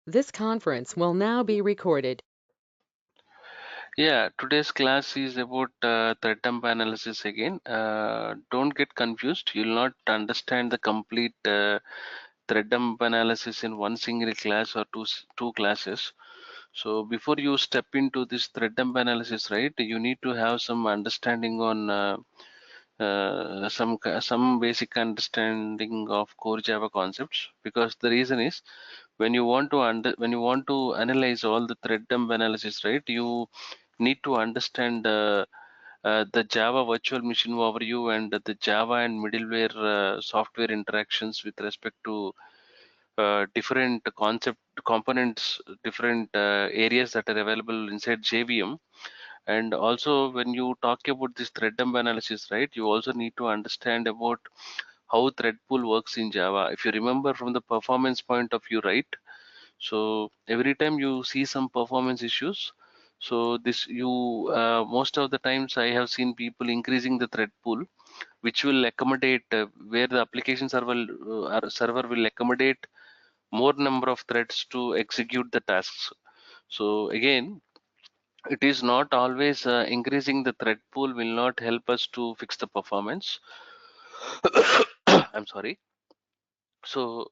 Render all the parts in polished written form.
This conference will now be recorded. Yeah, today's class is about thread dump analysis again. Don't get confused. You'll not understand the complete thread dump analysis in one single class or two classes. So before you step into this thread dump analysis, right, you need to have some understanding on some basic understanding of core Java concepts. Because the reason is when you want to analyze all the thread dump analysis, right, you need to understand the Java virtual machine overview and the Java and middleware software interactions with respect to different concept components, different areas that are available inside JVM. And also, when you talk about this thread dump analysis, right, you also need to understand about how thread pool works in Java. If you remember from the performance point of view, right? So every time you see some performance issues, so this you most of the times I have seen people increasing the thread pool, which will accommodate where the application server will accommodate more number of threads to execute the tasks. So again, it is not always increasing the thread pool will not help us to fix the performance. I'm sorry. So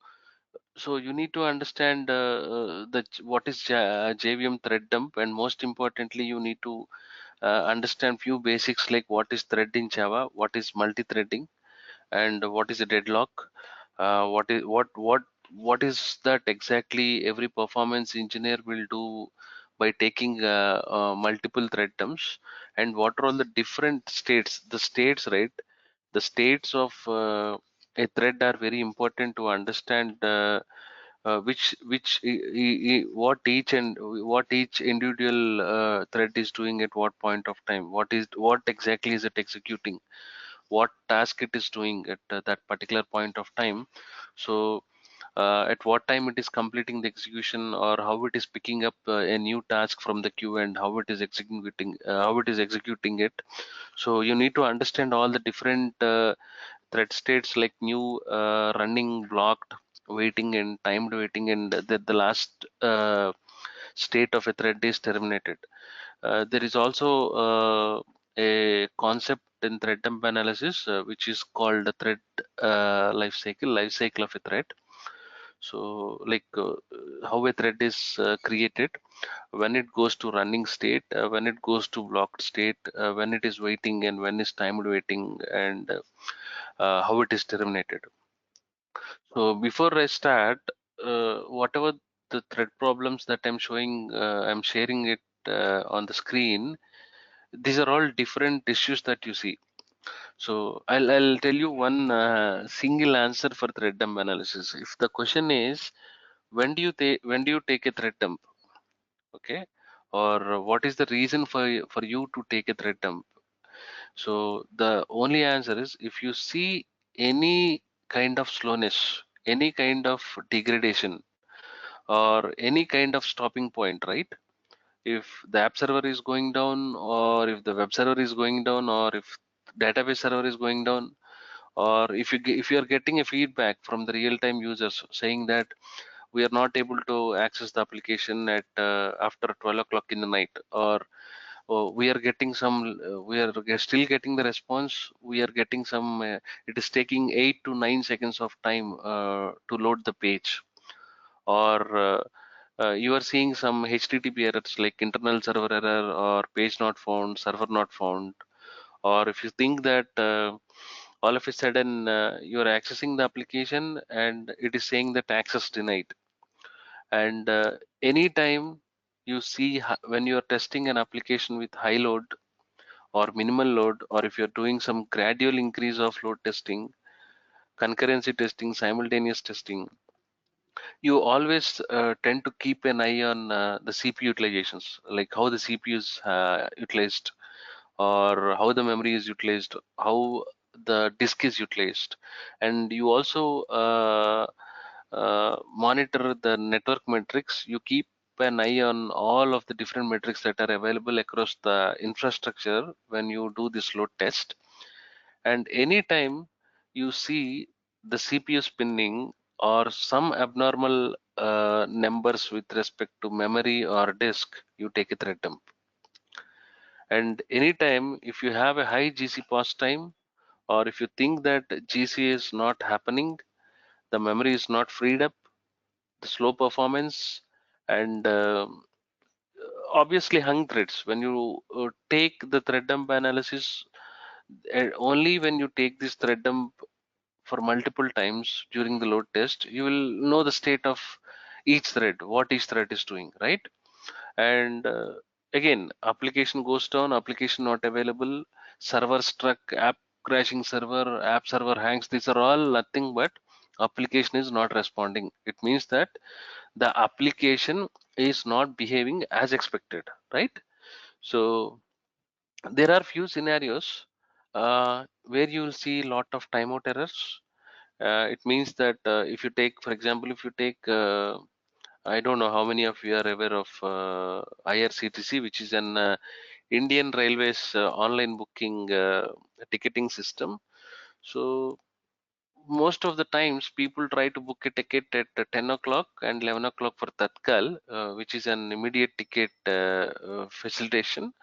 you need to understand what is JVM thread dump, and most importantly, you need to understand few basics like what is thread in Java, what is multi-threading, and what is a deadlock. What is that exactly? Every performance engineer will do by taking multiple thread dumps, and what are all the different states? The states, right? The states of a thread are very important to understand what each and what each individual thread is doing at what point of time. What exactly is it executing? What task it is doing at that particular point of time? So at what time it is completing the execution, or how it is picking up a new task from the queue, and how it is executing it. So you need to understand all the different thread states like new, running, blocked, waiting, and timed waiting, and the last state of a thread is terminated. There is also a concept in thread dump analysis which is called the thread life cycle of a thread. So like how a thread is created, when it goes to running state, when it goes to blocked state, when it is waiting, and when is timed waiting, and how it is terminated. So before I start, whatever the thread problems that I'm showing, I'm sharing it on the screen. These are all different issues that you see. So I'll tell you one single answer for thread dump analysis. If the question is when do you take a thread dump, okay, or what is the reason for you to take a thread dump? So the only answer is if you see any kind of slowness, any kind of degradation, or any kind of stopping point, right? If the app server is going down, or if the web server is going down, or if database server is going down, or if you are getting a feedback from the real-time users saying that we are not able to access the application at after 12 o'clock in the night, or we are getting some still getting the response, we are getting some it is taking 8 to 9 seconds of time to load the page, or you are seeing some HTTP errors like internal server error, or page not found, server not found, or if you think that all of a sudden you are accessing the application and it is saying that access denied. And anytime you see when you are testing an application with high load or minimal load, or if you're doing some gradual increase of load testing, concurrency testing, simultaneous testing, you always tend to keep an eye on the CPU utilizations, like how the CPU is utilized, or how the memory is utilized, how the disk is utilized. And you also monitor the network metrics. You keep an eye on all of the different metrics that are available across the infrastructure when you do this load test. And anytime you see the CPU spinning or some abnormal numbers with respect to memory or disk, you take a thread dump. And anytime if you have a high GC pause time, or if you think that GC is not happening, the memory is not freed up, the slow performance, and obviously hung threads. When you take the thread dump analysis, only when you take this thread dump for multiple times during the load test, you will know the state of each thread, what each thread is doing, right? And again, application goes down, application not available, server struck, app crashing, server, app server hangs. These are all nothing but application is not responding. It means that the application is not behaving as expected, right? So there are few scenarios where you will see lot of timeout errors. It means that if you take, for example, if you take I don't know how many of you are aware of IRCTC, which is an Indian Railways online booking ticketing system. So most of the times people try to book a ticket at 10 o'clock and 11 o'clock for Tatkal, which is an immediate ticket facilitation.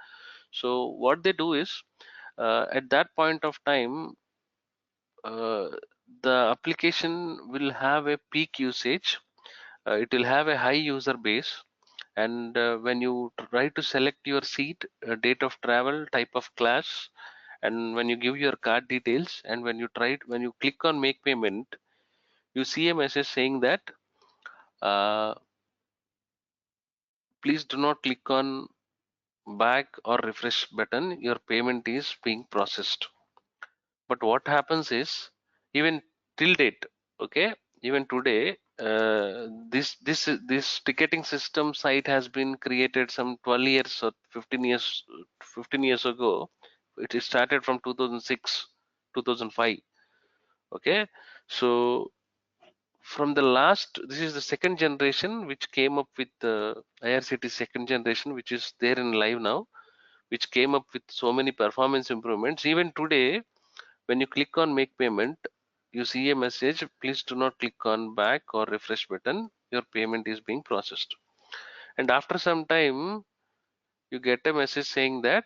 So what they do is at that point of time, uh, the application will have a peak usage. It will have a high user base, and when you try to select your seat, date of travel, type of class, and when you give your card details, and when you click on make payment, you see a message saying that uh, please do not click on back or refresh button, your payment is being processed. But what happens is, even till date, okay, even today, this ticketing system site has been created some 12 years or 15 years ago. It is started from 2006, 2005. Okay, so from the last, this is the second generation which came up with the IRCT second generation, which is there in live now, which came up with so many performance improvements. Even today, when you click on make payment, you see a message, please do not click on back or refresh button, your payment is being processed. And after some time, you get a message saying that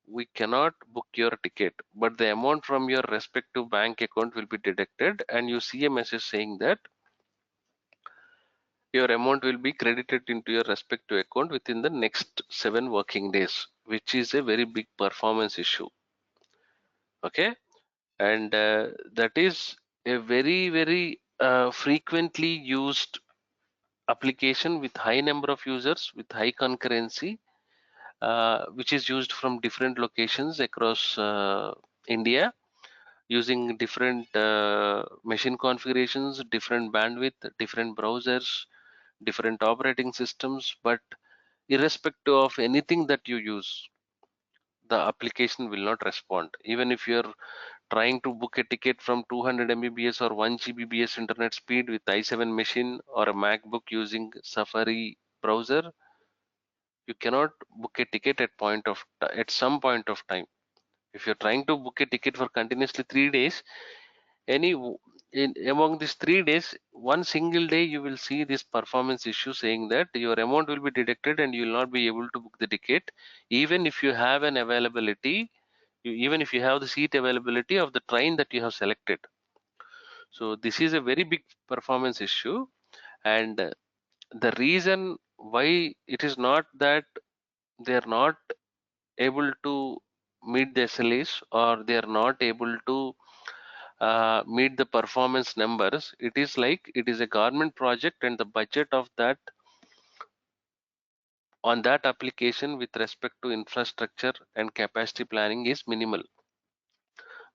we cannot book your ticket, but the amount from your respective bank account will be deducted, and you see a message saying that your amount will be credited into your respective account within the next 7 working days, which is a very big performance issue. Okay, and that is a very frequently used application with high number of users with high concurrency, which is used from different locations across India, using different machine configurations, different bandwidth, different browsers, different operating systems. But irrespective of anything that you use, the application will not respond. Even if you're trying to book a ticket from 200 Mbps or 1 Gbps internet speed with i7 machine or a MacBook using Safari browser, you cannot book a ticket at some point of time. If you're trying to book a ticket for continuously 3 days, any among these 3 days, one single day you will see this performance issue saying that your amount will be deducted and you will not be able to book the ticket, even if you have an availability, even if you have the seat availability of the train that you have selected. So this is a very big performance issue, and the reason why it is not that they are not able to meet the SLAs, or they are not able to meet the performance numbers. It is like it is a government project, and the budget of that on that application with respect to infrastructure and capacity planning is minimal.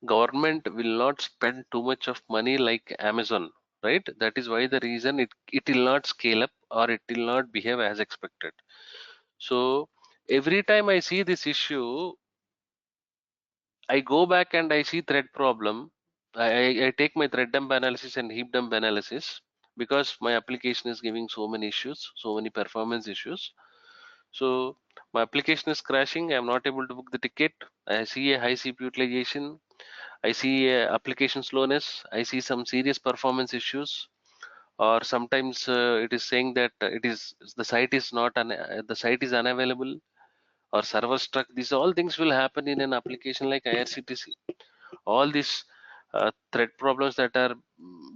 Government will not spend too much of money like Amazon, right? That is why the reason it will not scale up, or it will not behave as expected. So every time I see this issue, I go back and I see thread problem. I take my thread dump analysis and heap dump analysis, because my application is giving so many issues, so many performance issues. So my application is crashing. I'm not able to book the ticket. I see a high CPU utilization. I see application slowness. I see some serious performance issues. or sometimes it is saying that it is the site is not the site is unavailable or server struck. These all things will happen in an application like IRCTC. All these thread problems that are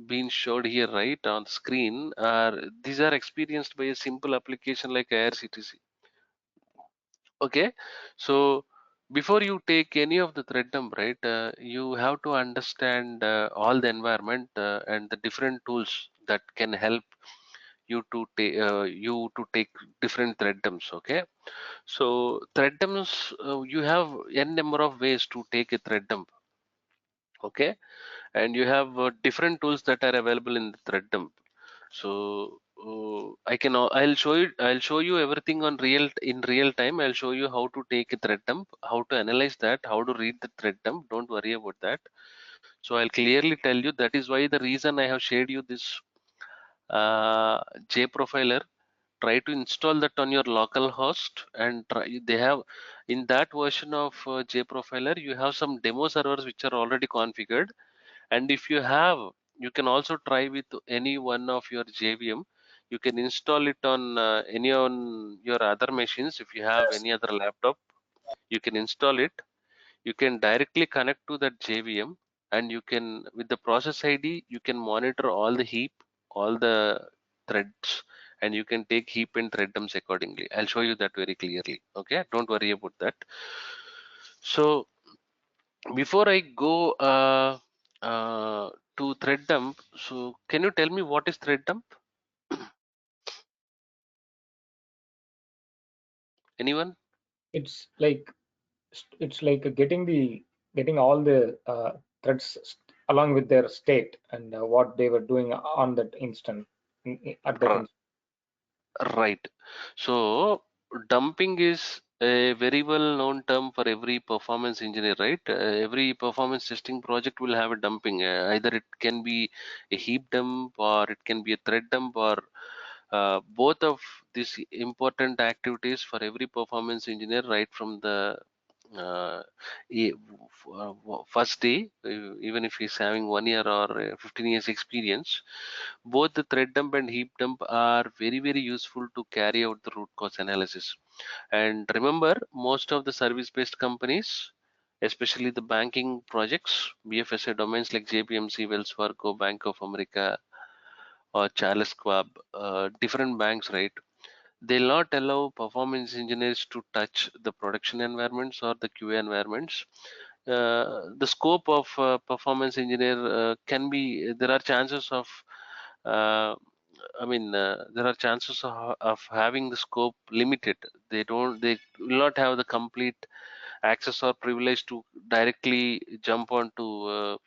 being showed here right on screen are these are experienced by a simple application like IRCTC. Okay, so before you take any of the thread dump, right, you have to understand all the environment and the different tools that can help you to take different thread dumps. Okay, so thread dumps, you have n number of ways to take a thread dump. Okay, and you have different tools that are available in the thread dump. So I'll show you everything on in real time. I'll show you how to take a thread dump, how to analyze that, how to read the thread dump. Don't worry about that. So I'll clearly tell you that is why the reason I have shared you this JProfiler. Try to install that on your local host and they have in that version of JProfiler you have some demo servers which are already configured, and if you have, you can also try with any one of your JVM. You can install it on any on your other machines. If you have any other laptop, you can install it. You can directly connect to that JVM, and you can with the process ID you can monitor all the heap, all the threads, and you can take heap and thread dumps accordingly. I'll show you that very clearly. Okay, don't worry about that. So before I go to thread dump, so can you tell me what is thread dump? Anyone? It's like getting all the threads along with their state and what they were doing on that instant at that R- instant. Right. So dumping is a very well known term for every performance engineer, right? Every performance testing project will have a dumping. Either it can be a heap dump or it can be a thread dump, or both of these important activities for every performance engineer right from the uh, first day, even if he's having 1 year or 15 years experience. Both the thread dump and heap dump are very, very useful to carry out the root cause analysis. And remember, most of the service-based companies, especially the banking projects, BFSI domains like JPMC, Wells Fargo, Bank of America, or Charles Schwab, different banks, right? They'll not allow performance engineers to touch the production environments or the QA environments. The scope of performance engineer can be, there are chances of uh, there are chances of having the scope limited. They will not have the complete access or privilege to directly jump onto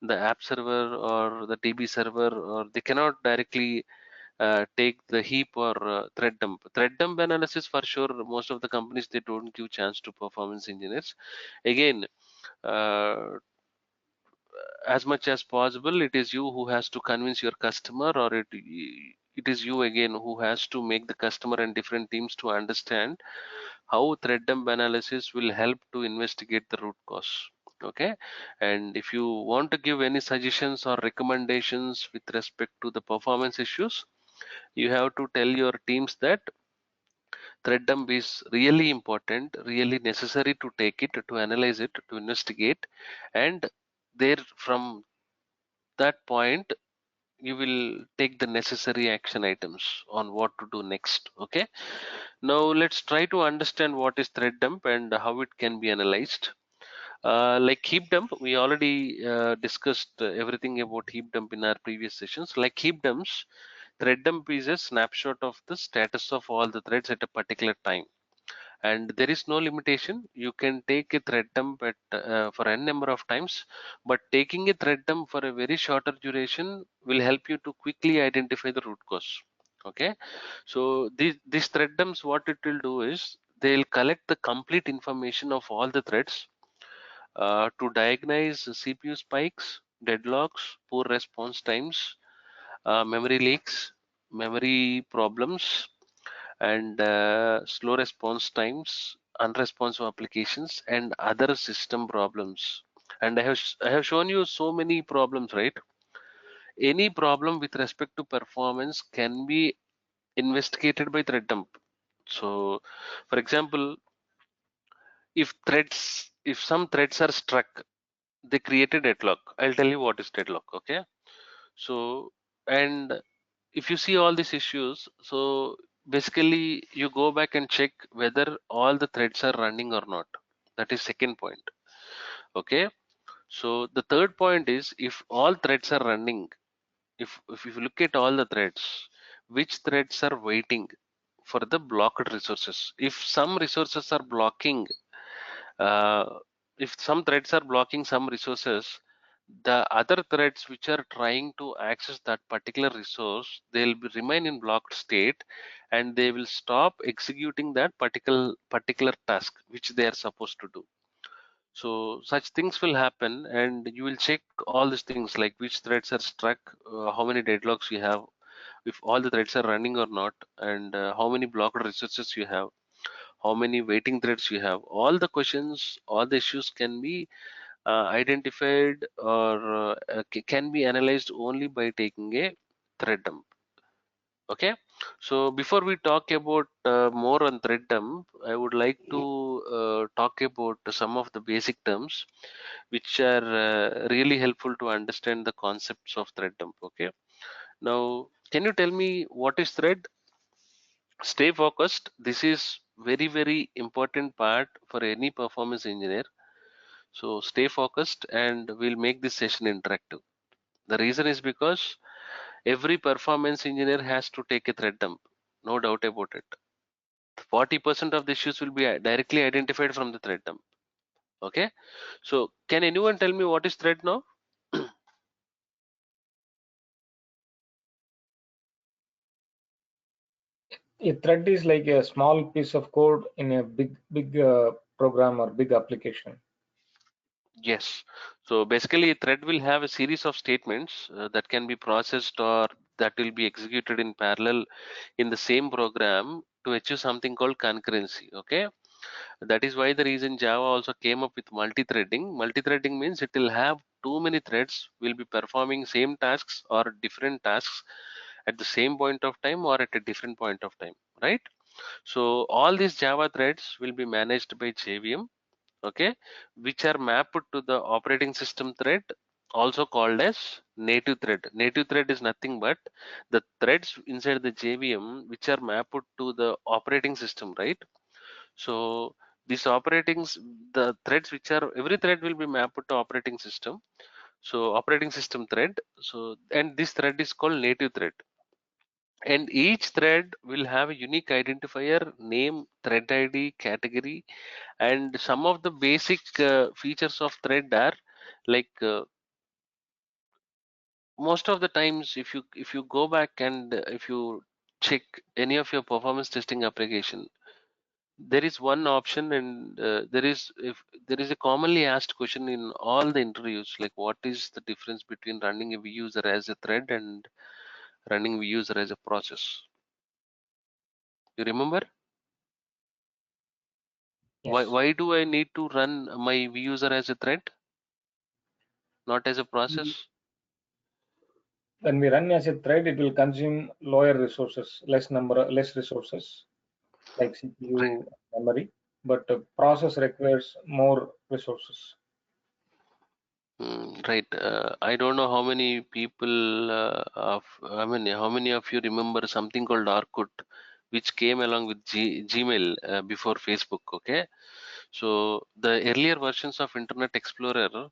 the app server or the DB server, or they cannot directly take the heap or thread dump. Thread dump analysis for sure. Most of the companies they don't give chance to performance engineers. Again, uh, as much as possible, it is you who has to convince your customer, or it is you again who has to make the customer and different teams to understand how thread dump analysis will help to investigate the root cause. Okay, and if you want to give any suggestions or recommendations with respect to the performance issues, you have to tell your teams that thread dump is really important, really necessary to take it, to analyze it, to investigate, and there from that point you will take the necessary action items on what to do next. Okay, now let's try to understand what is thread dump and how it can be analyzed. Like heap dump, we already discussed everything about heap dump in our previous sessions. Like heap dumps, thread dump is a snapshot of the status of all the threads at a particular time, and there is no limitation. You can take a thread dump at for n number of times, but taking a thread dump for a very shorter duration will help you to quickly identify the root cause. Okay, so these thread dumps, what it will do is they'll collect the complete information of all the threads to diagnose CPU spikes, deadlocks, poor response times, memory leaks, memory problems, and slow response times, unresponsive applications, and other system problems. And I have shown you so many problems, right? any problem with respect to performance can be investigated by thread dump. So for example, if some threads are struck, they create a deadlock. I'll tell you what is deadlock. Okay, so and if you see all these issues, so basically you go back and check whether all the threads are running or not. That is second point. Okay, so the third point is, if all threads are running, if you look at all the threads, which threads are waiting for the blocked resources. If some resources are blocking, uh, if some threads are blocking some resources, the other threads which are trying to access that particular resource, they'll remain in blocked state, and they will stop executing that particular task which they are supposed to do. So such things will happen, and you will check all these things like which threads are struck, how many deadlocks you have, if all the threads are running or not, and how many blocked resources you have, how many waiting threads you have. All the questions, all the issues can be identified, or can be analyzed only by taking a thread dump. Okay, so before we talk about more on thread dump, I would like to talk about some of the basic terms which are really helpful to understand the concepts of thread dump. Okay, now can you tell me what is thread? Stay focused. This is very important part for any performance engineer. So stay focused, and we'll make this session interactive. The reason is because every performance engineer has to take a thread dump, no doubt about it. 40% of the issues will be directly identified from the thread dump. Okay, so can anyone tell me what is thread now? A thread is like a small piece of code in a big program or big application. Yes. So basically, a thread will have a series of statements that can be processed, or that will be executed in parallel in the same program to achieve something called concurrency. Okay. That is why the reason Java also came up with multi-threading. Multi-threading means it will have too many threads will be performing same tasks or different tasks at the same point of time or at a different point of time, right? So all these Java threads will be managed by JVM, okay, which are mapped to the operating system thread, also called as native thread. Native thread is nothing but the threads inside the JVM which are mapped to the operating system, right? So these operatings, the threads which are, every thread will be mapped to operating system. So operating system thread. So, and this thread is called native thread. And each thread will have a unique identifier, name, thread ID, category, and some of the basic features of thread are like, most of the times if you go back and if you check any of your performance testing application, there is one option, and there is a commonly asked question in all the interviews, like what is the difference between running a view user as a thread and running view user as a process? You remember? why Yes. why do I need to run my view user as a thread, not as a Mm. process? When we run as a thread, it will consume lower resources, less resources like Right. CPU, memory, but the process requires more resources. Right. I don't know how many people I mean, how many of you remember something called Orkut, which came along with Gmail before Facebook. Okay. So the earlier versions of Internet Explorer,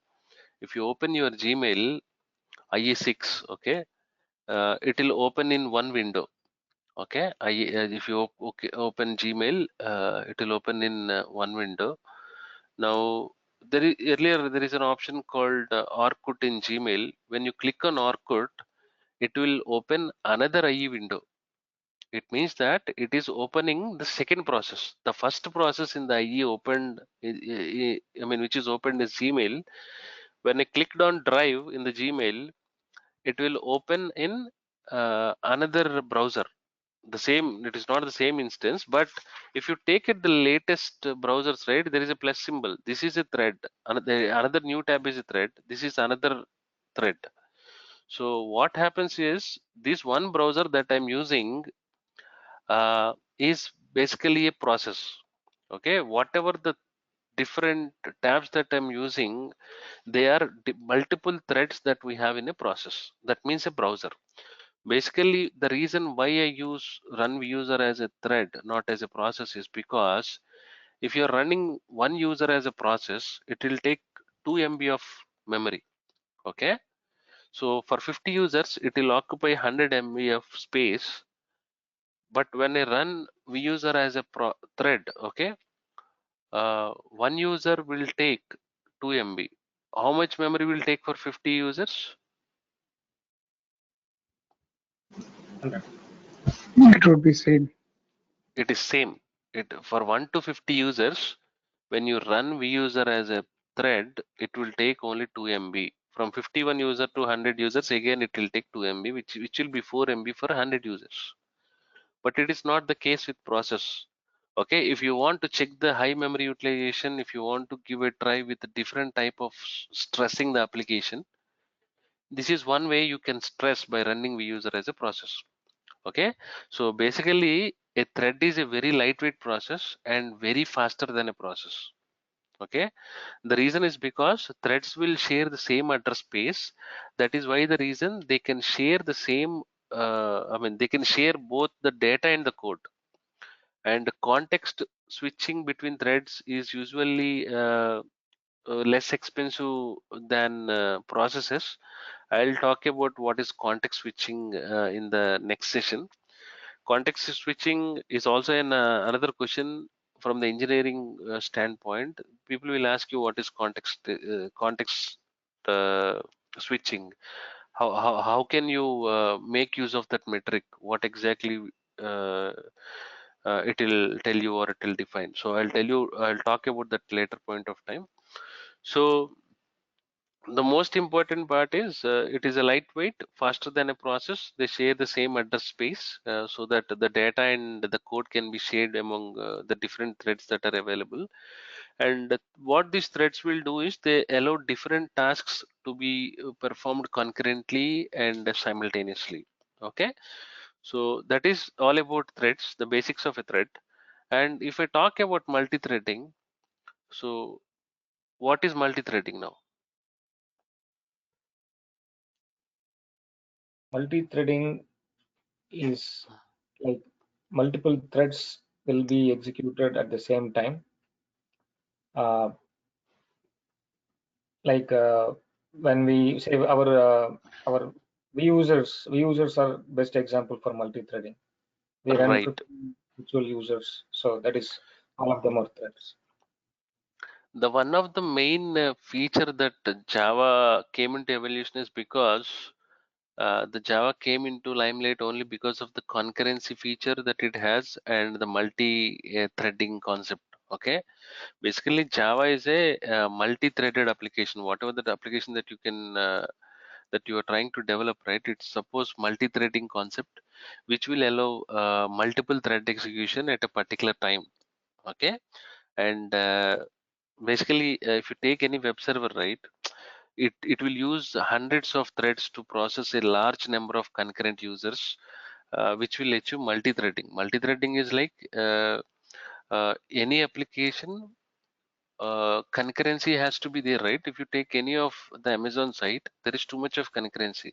if you open your Gmail IE6, okay, it will open in one window. Okay, if you open Gmail, it will open in one window. Now, earlier there is an option called Orkut in Gmail. When you click on Orkut, it will open another IE window. It means that it is opening the second process. The first process in the IE opened, I mean, which is opened is Gmail. When I clicked on Drive in the Gmail, it will open in another browser. The same, it is not the same instance, but if you take it the latest browsers, right, there is a plus symbol. This is a thread. Another new tab is a thread. This is another thread. So what happens is this one browser that I'm using is basically a process. Okay, whatever the different tabs that I'm using, they are multiple threads that we have in a process. That means a browser. Basically, the reason why I use run user as a thread, not as a process, is because if you're running one user as a process, it will take 2 MB of memory. Okay, so for 50 users, it will occupy 100 MB of space. But when I run user as a thread, okay, one user will take 2 MB. How much memory will take for 50 users? 100. It would be same. It is same. It for 1 to 50 users, when you run vUser as a thread, it will take only 2 MB. From 51 user to 100 users, again it will take 2 MB, which will be 4 MB for 100 users. But it is not the case with process. Okay, if you want to check the high memory utilization, if you want to give a try with a different type of stressing the application, this is one way you can stress by running vUser as a process. Okay, so basically a thread is a very lightweight process and very faster than a process. Okay, the reason is because threads will share the same address space. That is why the reason they can share the same they can share both the data and the code. And context switching between threads is usually less expensive than processes. I'll talk about what is context switching in the next session. Context switching is also another question from the engineering standpoint. People will ask you what is context uh, switching. How can you make use of that metric? What exactly uh, it will tell you or it will define? So I'll talk about that later point of time. So the most important part is it is a lightweight, faster than a process. They share the same address space so that the data and the code can be shared among the different threads that are available. And what these threads will do is they allow different tasks to be performed concurrently and simultaneously. Okay, so that is all about threads, the basics of a thread. And if I talk about multi-threading, so what is multi-threading now? Multi-threading is like multiple threads will be executed at the same time. Like when we say our V users are best example for multi-threading. We run Right. 50 virtual users, so that is all of them are threads. The one of the main feature that Java came into evolution is because the Java came into limelight only because of the concurrency feature that it has and the multi-threading concept. Okay, basically Java is a multi-threaded application. Whatever the application that you can that you are trying to develop, right? It's suppose multi-threading concept, which will allow multiple thread execution at a particular time. Okay, and basically if you take any web server, right, it will use hundreds of threads to process a large number of concurrent users, which will achieve multi-threading. Multi-threading is like any application concurrency has to be there, right? If you take any of the Amazon site, there is too much of concurrency,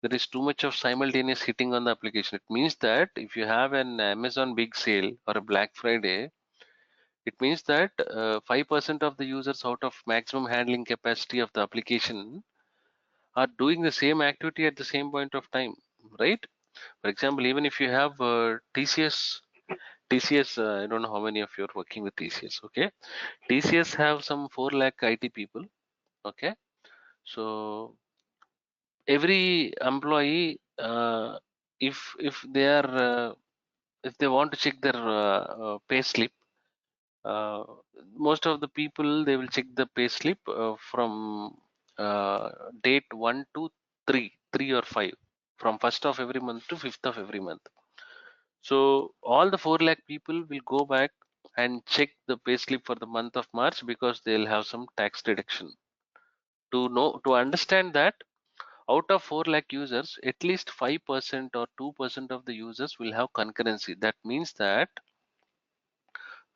there is too much of simultaneous hitting on the application. It means that if you have an Amazon big sale or a Black Friday, it means that 5% of the users out of maximum handling capacity of the application are doing the same activity at the same point of time, right? For example, even if you have TCS, I don't know how many of you are working with TCS. Okay, TCS have some 4 lakh IT people. Okay, so every employee, if they are if they want to check their pay slip, uh, most of the people they will check the pay slip from date 1 to 3 or 5, from 1st of every month to 5th of every month. So all the 4 lakh people will go back and check the pay slip for the month of March because they'll have some tax deduction. To understand that, Out of 4 lakh users, at least 5% or 2% of the users will have concurrency. That means that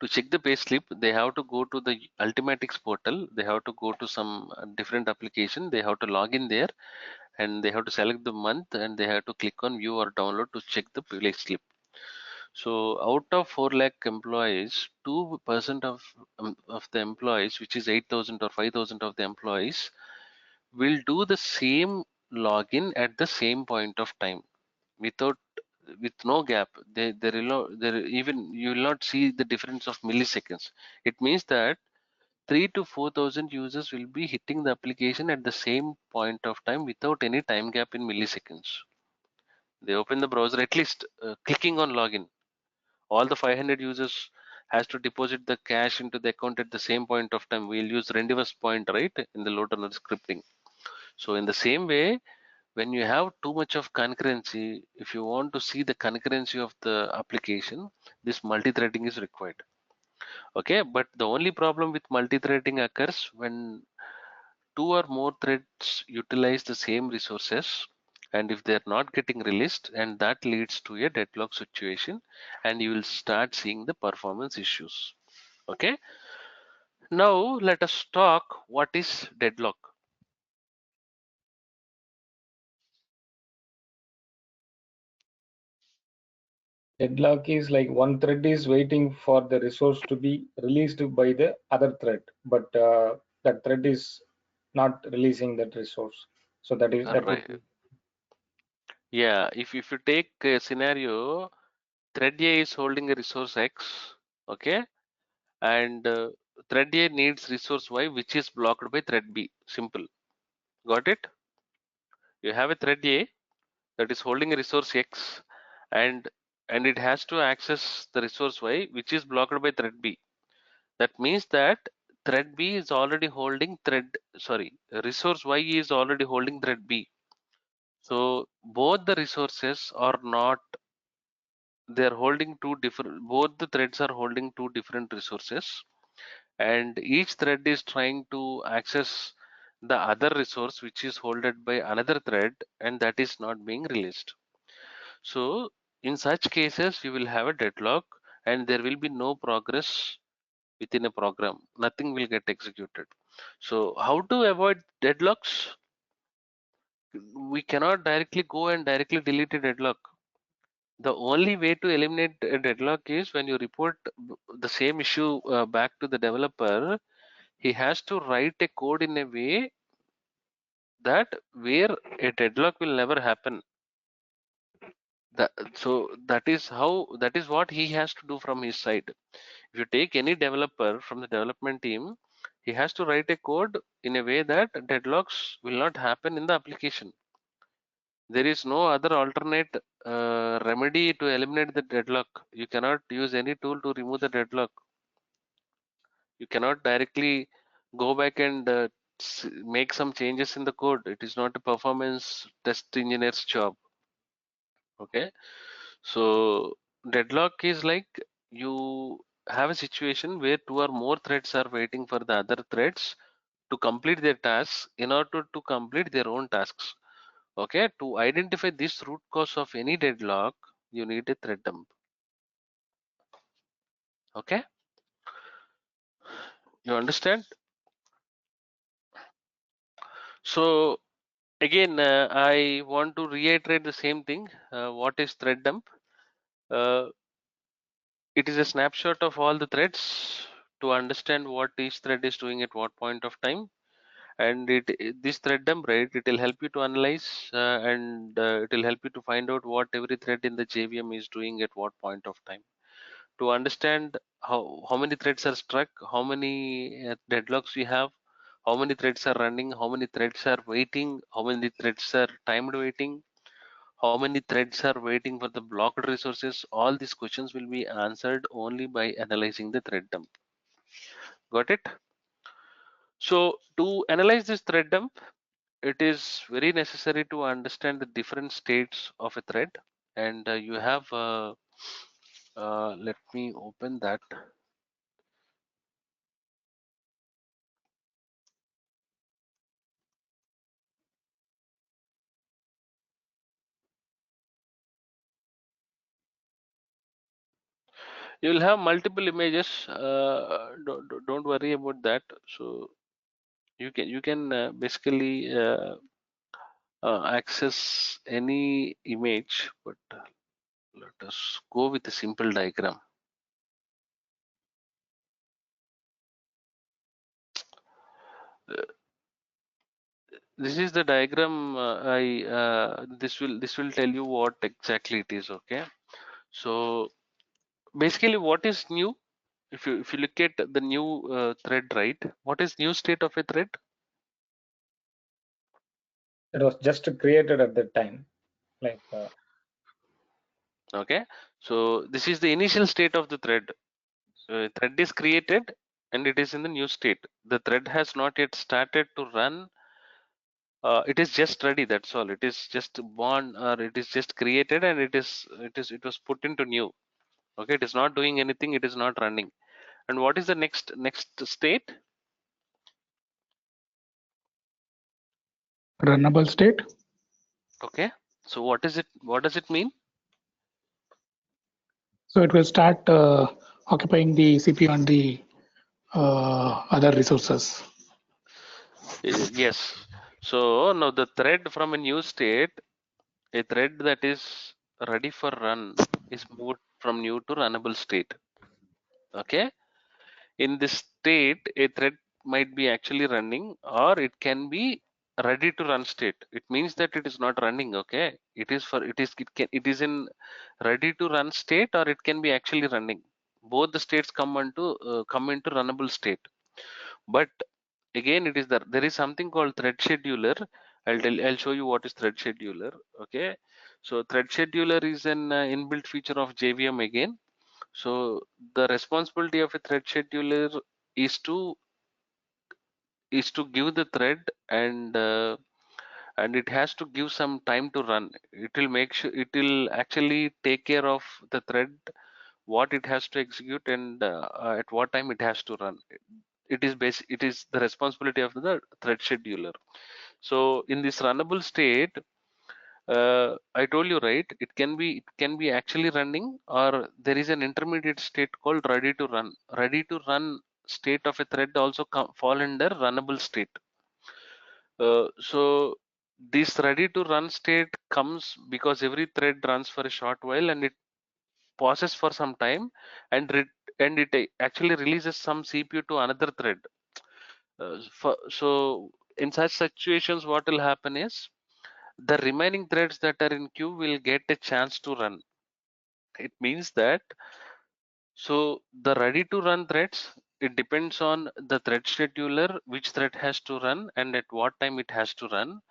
to check the payslip, they have to go to the Ultimatics portal. They have to go to some different application. They have to log in there and they have to select the month and they have to click on view or download to check the payslip. So out of 4 lakh employees, 2% of the employees, which is 8,000 or 5,000 of the employees, will do the same login at the same point of time without with no gap. There will not, there even you will not see the difference of milliseconds. It means that 3 to 4,000 users will be hitting the application at the same point of time without any time gap in milliseconds. They open the browser, at least clicking on login. All the 500 users has to deposit the cash into the account at the same point of time. We'll use Rendiverse point, right, in the load runner scripting. So in the same way, when you have too much of concurrency, if you want to see the concurrency of the application, this multi-threading is required. Okay, but the only problem with multi-threading occurs when two or more threads utilize the same resources, and if they're not getting released, and that leads to a deadlock situation, and you will start seeing the performance issues. Okay, now let us talk what is deadlock. Deadlock is like one thread is waiting for the resource to be released by the other thread, but that thread is not releasing that resource. So that would Right. be. Yeah, if you take a scenario, thread A is holding a resource X, okay, and thread A needs resource Y, which is blocked by thread B. Simple. Got it? You have a thread A that is holding a resource X, and it has to access the resource Y, which is blocked by thread B. That means that thread B is already holding resource Y is already holding thread B. So both the resources are not, they are holding two different, both the threads are holding two different resources, and each thread is trying to access the other resource which is holded by another thread, and that is not being released. So in such cases, you will have a deadlock and there will be no progress within a program. Nothing will get executed. So how to avoid deadlocks? We cannot directly go and directly delete a deadlock. The only way to eliminate a deadlock is when you report the same issue back to the developer, he has to write a code in a way that where a deadlock will never happen. So that is what he has to do from his side. If you take any developer from the development team, he has to write a code in a way that deadlocks will not happen in the application. There is no other alternate remedy to eliminate the deadlock. You cannot use any tool to remove the deadlock. You cannot directly go back and make some changes in the code. It is not a performance test engineer's job. Okay, so deadlock is like you have a situation where two or more threads are waiting for the other threads to complete their tasks in order to complete their own tasks. Okay, to identify this root cause of any deadlock, you need a thread dump. Okay, you understand? So again, I want to reiterate the same thing. What is thread dump? Uh, it is a snapshot of all the threads to understand what each thread is doing at what point of time. And this thread dump, right, it will help you to analyze and it will help you to find out what every thread in the JVM is doing at what point of time. To understand how many threads are stuck, how many deadlocks we have, how many threads are running, how many threads are waiting, how many threads are timed waiting, how many threads are waiting for the blocked resources. All these questions will be answered only by analyzing the thread dump. Got it? So to analyze this thread dump, it is very necessary to understand the different states of a thread, and you have let me open that. You will have multiple images. Don't worry about that. So you can basically access any image, but let us go with a simple diagram. This is the diagram. This will tell you what exactly it is. Okay. So basically, what is new? If you look at the new thread, right? What is new state of a thread? It was just created at that time, like Okay. So this is the initial state of the thread. Thread is created and it is in the new state. The thread has not yet started to run. It is just ready. That's all. It is just born, or it is just created, and it was put into new. Okay. It is not doing anything. It is not running. And what is the next state? Runnable state. Okay. So what is it? What does it mean? So it will start occupying the CPU and the other resources. Yes. So now the thread from a new state, a thread that is ready for run, is moved from new to runnable state. Okay. In this state, a thread might be actually running, or it can be ready to run state. It means that it is not running. Okay. It is in ready to run state, or it can be actually running. Both the states come into runnable state. But again, there is something called thread scheduler. I'll show you what is thread scheduler. Okay. So thread scheduler is an inbuilt feature of JVM again. So the responsibility of a thread scheduler is to give the thread, and it has to give some time to run. It will make sure, it will actually take care of the thread, what it has to execute, and at what time it has to run. It is the responsibility of the thread scheduler. So in this runnable state, I told you, right, it can be actually running, or there is an intermediate state called ready to run. Ready to run state of a thread also fall under runnable state. So this ready to run state comes because every thread runs for a short while, and it pauses for some time, and it actually releases some CPU to another thread. So in such situations, what will happen is the remaining threads that are in queue will get a chance to run. It means that, so the ready to run threads, it depends on the thread scheduler, which thread has to run and at what time it has to run.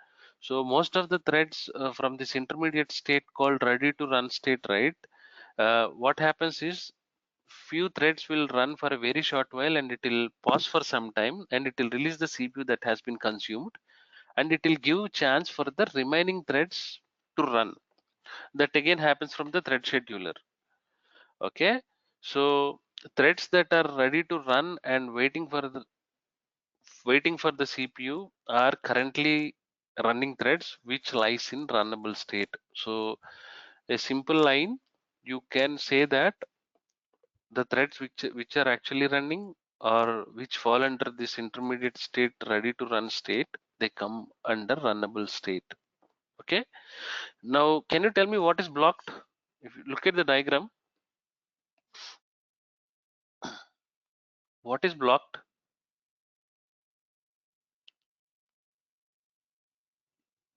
So most of the threads from this intermediate state called ready to run state, right? What happens is few threads will run for a very short while, and it will pause for some time, and it will release the CPU that has been consumed, and it will give chance for the remaining threads to run. That again happens from the thread scheduler. Okay. So threads that are ready to run and waiting for the CPU are currently running threads which lies in runnable state. So a simple line, you can say that the threads which are actually running, or which fall under this intermediate state ready to run state, they come under runnable state. Okay. Now can you tell me what is blocked? If you look at the diagram, what is blocked?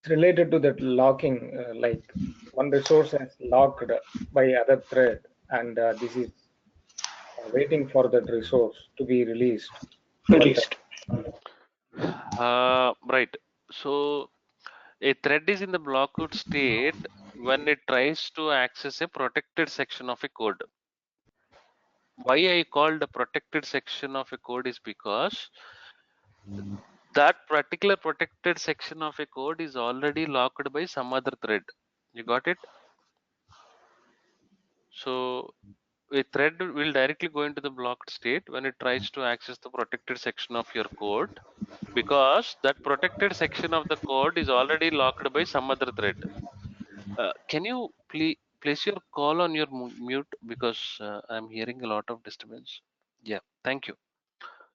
it's related to that locking, like one resource is locked by other thread, and this is waiting for that resource to be released. But Right. So a thread is in the blockout state when it tries to access a protected section of a code. Why I called the protected section of a code is because that particular protected section of a code is already locked by some other thread. You got it? So a thread will directly go into the blocked state when it tries to access the protected section of your code, because that protected section of the code is already locked by some other thread. Can you place your call on your mute because I'm hearing a lot of disturbance. Yeah, thank you.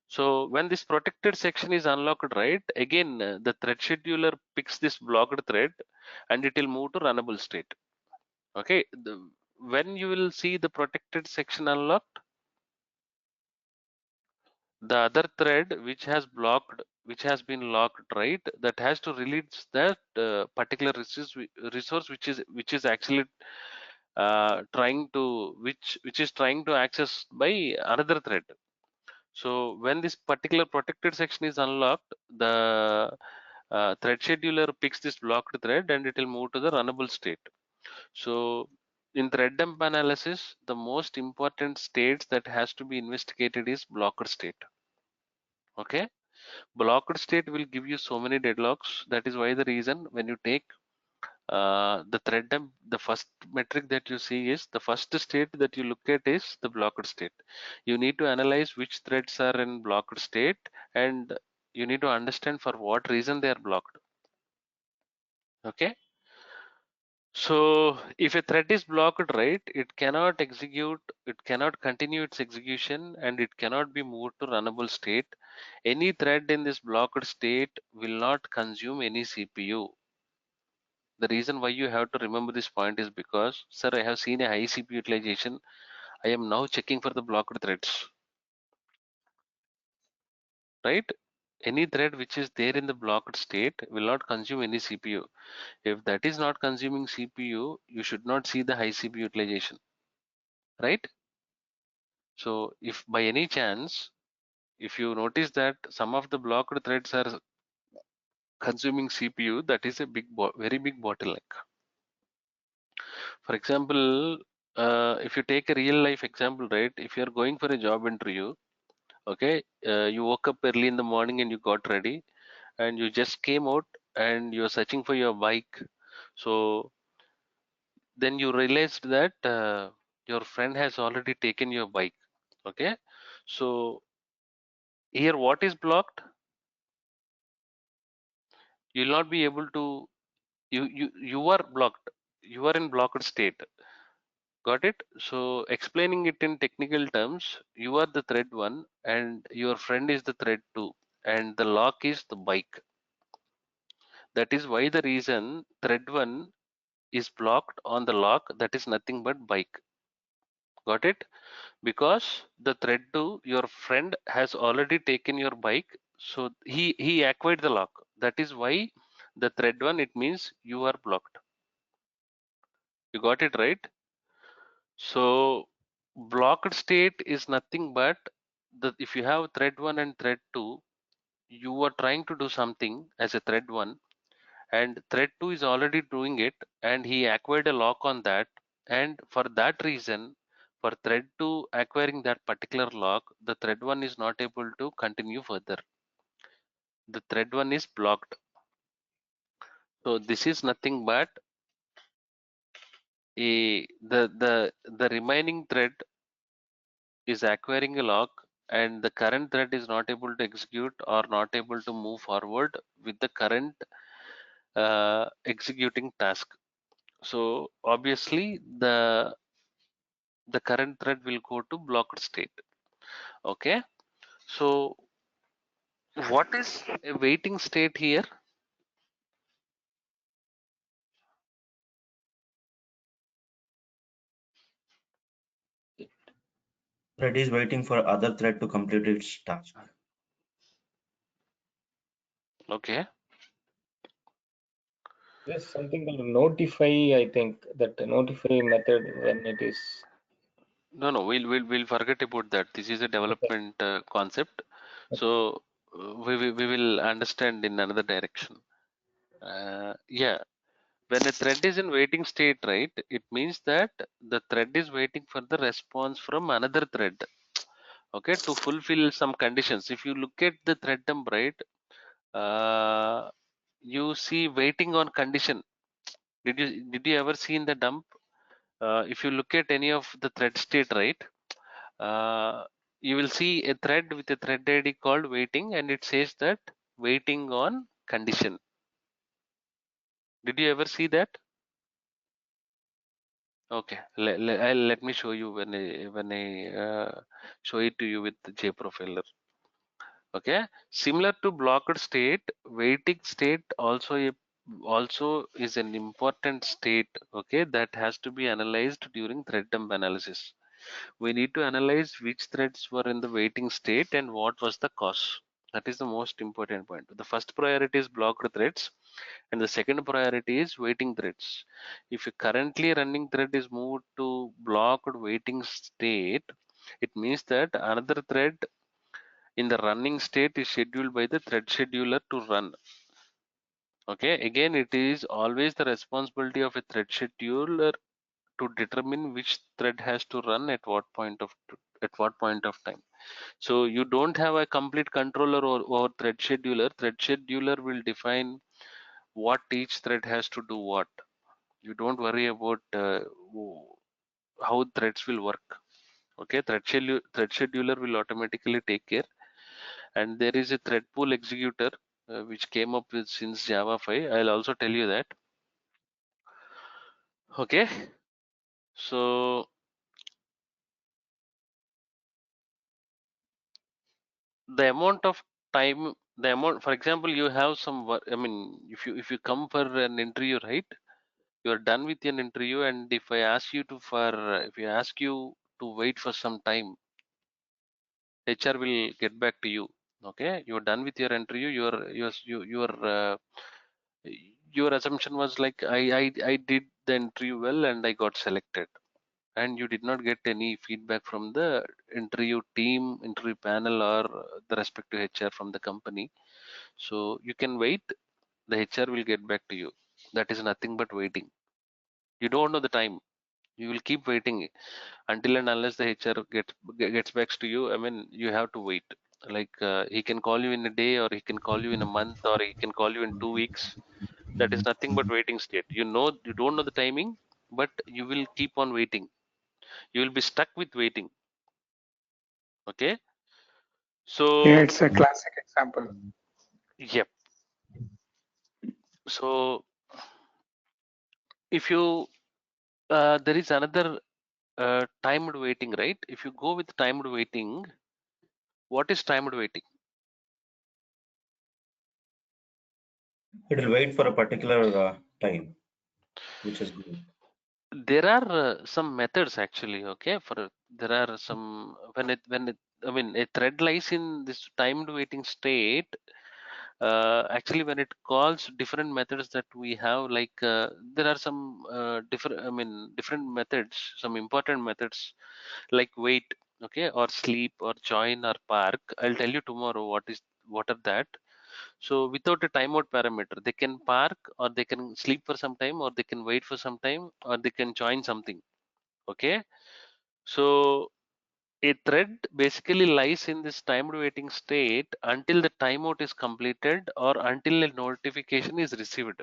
So when this protected section is unlocked, right, again the thread scheduler picks this blocked thread and it will move to runnable state. Okay, when you will see the protected section unlocked, the other thread which has been locked, right, that has to release that particular resource which is actually which is trying to access by another thread. So when this particular protected section is unlocked, the thread scheduler picks this blocked thread and it will move to the runnable state. So in thread dump analysis, the most important states that has to be investigated is blocked state. Okay, blocked state will give you so many deadlocks. That is why the reason when you take the thread dump, the first metric that you see is the first state that you look at is the blocked state. You need to analyze which threads are in blocked state and you need to understand for what reason they are blocked. Okay, so if a thread is blocked, right, it cannot execute, it cannot continue its execution, and it cannot be moved to runnable state. Any thread in this blocked state will not consume any CPU. The reason why you have to remember this point is because, sir, I have seen a high CPU utilization. I am now checking for the blocked threads, right? Any thread which is there in the blocked state will not consume any CPU. If that is not consuming CPU, you should not see the high CPU utilization, right? So if by any chance, if you notice that some of the blocked threads are consuming CPU, that is a very big bottleneck. For example, if you take a real life example, right? If you are going for a job interview, okay, you woke up early in the morning and you got ready, and you just came out and you're searching for your bike. So then you realized that your friend has already taken your bike. Okay, so here what is blocked? You will not be able to. You are blocked. You are in blocked state. Got it? So explaining it in technical terms, you are the thread one and your friend is the thread two, and the lock is the bike. That is why the reason thread one is blocked on the lock, that is nothing but bike. Got it? Because the thread two, your friend has already taken your bike, so he acquired the lock. That is why the thread one, it means you are blocked. You got it right? So blocked state is nothing but if you have thread one and thread two, you are trying to do something as a thread one, and thread two is already doing it, and he acquired a lock on that, and for that reason, for thread two acquiring that particular lock, the thread one is not able to continue further. The thread one is blocked. So this is nothing but the remaining thread is acquiring a lock, and the current thread is not able to execute or not able to move forward with the current executing task. So obviously the current thread will go to blocked state. Okay, so what is a waiting state here? Thread is waiting for other thread to complete its task. Okay, There's something called notify, I think, that notify method when it is. no, we'll forget about that. This is a development concept, so we will understand in another direction. Yeah, when a thread is in waiting state, right, it means that the thread is waiting for the response from another thread, okay, to fulfill some conditions. If you look at the thread dump, right, you see waiting on condition. Did you ever see in the dump, if you look at any of the thread state, right, uh, you will see a thread with a thread ID called waiting, and it says that waiting on condition. Did you ever see that? Okay, let me show you when I show it to you with the JProfiler. Okay, similar to blocked state, waiting state also is an important state. Okay, that has to be analyzed during thread dump analysis. We need to analyze which threads were in the waiting state and what was the cause. That is the most important point. The first priority is blocked threads, and the second priority is waiting threads. If your currently running thread is moved to blocked waiting state, it means that another thread in the running state is scheduled by the thread scheduler to run. Okay, again, it is always the responsibility of a thread scheduler to determine which thread has to run at what point of time. So you don't have a complete controller or thread scheduler. Thread scheduler will define what each thread has to do what. You don't worry about how threads will work. Okay, thread scheduler will automatically take care. And there is a thread pool executor which came up with since Java 5. I'll also tell you that. Okay, so the amount of time, the amount, for example, you have some work. I mean, if you come for an interview, right? You are done with an interview, and if I ask you to wait for some time, HR will get back to you. Okay, you are done with your interview. Your assumption was like I did the interview well and I got selected, and you did not get any feedback from the interview team, interview panel, or the respective HR from the company. So you can wait. The HR will get back to you. That is nothing but waiting. You don't know the time. You will keep waiting until and unless the HR gets back to you. I mean, you have to wait. Like he can call you in a day, or he can call you in a month, or he can call you in 2 weeks. That is nothing but waiting state. You don't know the timing, but you will keep on waiting. You will be stuck with waiting. Okay. Yeah, So it's a classic example. yep. So if you there is another timed waiting, right? If you go with timed waiting, what is timed waiting? It will wait for a particular time, which is given. There are some methods actually. Okay, there are some when it I mean a thread lies in this timed waiting state. Actually, when it calls different methods that we have, like there are some different methods, some important methods like wait, okay, or sleep, or join, or park. I'll tell you tomorrow what are that. So without a timeout parameter, they can park, or they can sleep for some time, or they can wait for some time, or they can join something. Okay, so a thread basically lies in this timed waiting state until the timeout is completed or until a notification is received.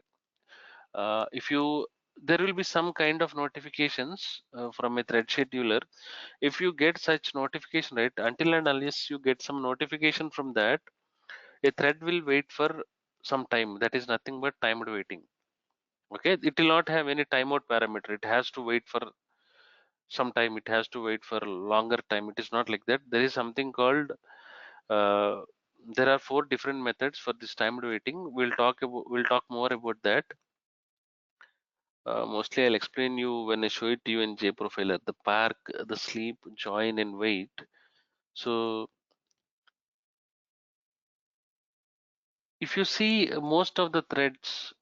If you There will be some kind of notifications from a thread scheduler. If you get such notification, right, until and unless you get some notification from that, a thread will wait for some time. That is nothing but timed waiting. Okay, it will not have any timeout parameter. It has to wait for some time. It has to wait for longer time. It is not like that. There is something called uh, there are 4 different methods for this timed waiting. We'll talk more about that. Mostly I'll explain you when I show it to you in JProfiler. The park, the sleep, join, and wait. So if you see most of the threads,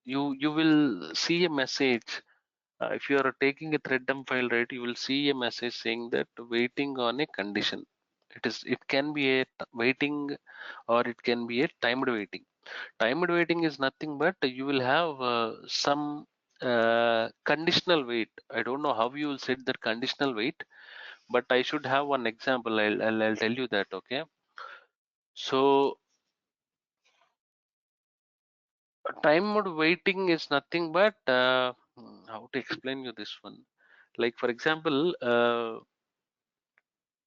you will see a message. If you are taking a thread dump file, right, you will see a message saying that waiting on a condition. It can be a waiting, or it can be a timed waiting. Timed waiting is nothing but you will have some conditional wait. I don't know how you will set that conditional wait, but I should have one example. I'll tell you that. Okay. So timed waiting is nothing but how to explain you this one. Like for example,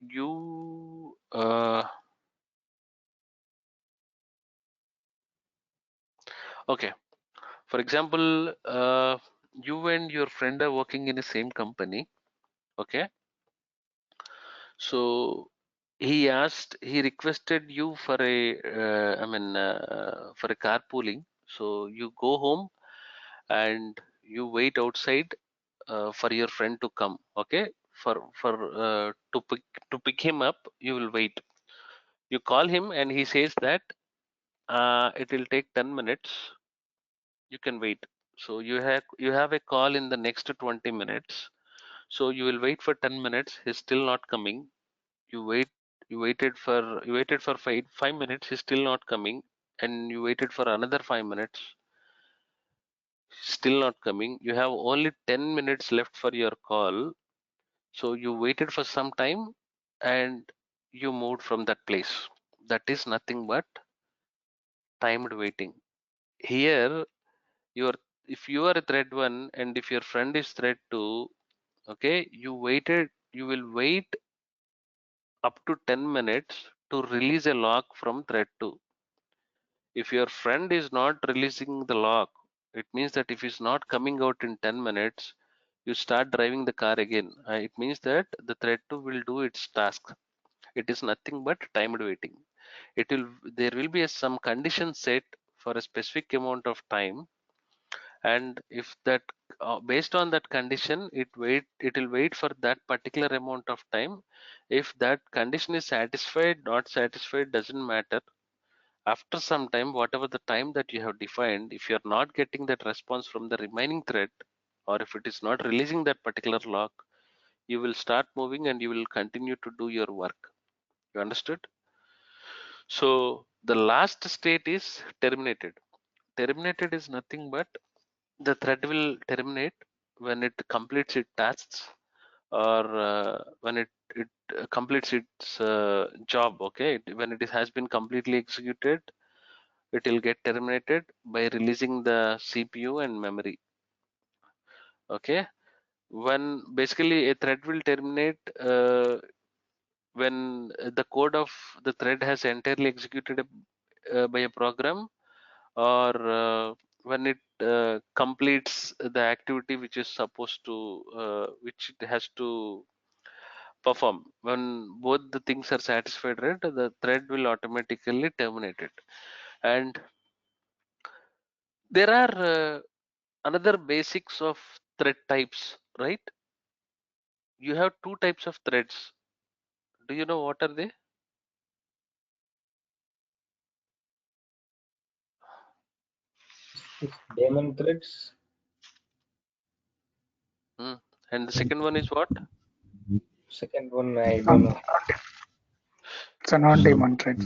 you okay. For example, you and your friend are working in the same company. Okay, so he requested you for a for a carpooling. So you go home and you wait outside for your friend to come. Okay, for to pick him up, you will wait. You call him and he says that it will take 10 minutes. You can wait. So you have a call in the next 20 minutes. So you will wait for 10 minutes. He's still not coming. You wait. You waited for 5 minutes. He's still not coming, and you waited for another 5 minutes. Still not coming. You have only 10 minutes left for your call. So you waited for some time, and you moved from that place. That is nothing but timed waiting. Here, your if you are a thread 1 and if your friend is thread 2, okay, you will wait up to 10 minutes to release a lock from thread 2. If your friend is not releasing the lock, it means that if he's not coming out in 10 minutes, you start driving the car again. It means that the thread 2 will do its task. It is nothing but timed waiting. There will be some condition set for a specific amount of time, and if that based on that condition, it will wait for that particular amount of time. If that condition is satisfied, not satisfied, doesn't matter. After some time, whatever the time that you have defined, if you are not getting that response from the remaining thread, or if it is not releasing that particular lock, you will start moving and you will continue to do your work. You understood? So the last state is terminated. Terminated is nothing but the thread will terminate when it completes its tasks, or when it completes its job. Okay, when has been completely executed, it will get terminated by releasing the CPU and memory. Okay, when basically a thread will terminate when the code of the thread has entirely executed by a program, or when it completes the activity which is supposed to which it has to perform. When both the things are satisfied, right, the thread will automatically terminate it. And there are another basics of thread types, right? You have two types of threads. Do you know what are they? It's daemon threads. Hmm. And the second one is what? Second one, I don't know. It's a non-daemon thread.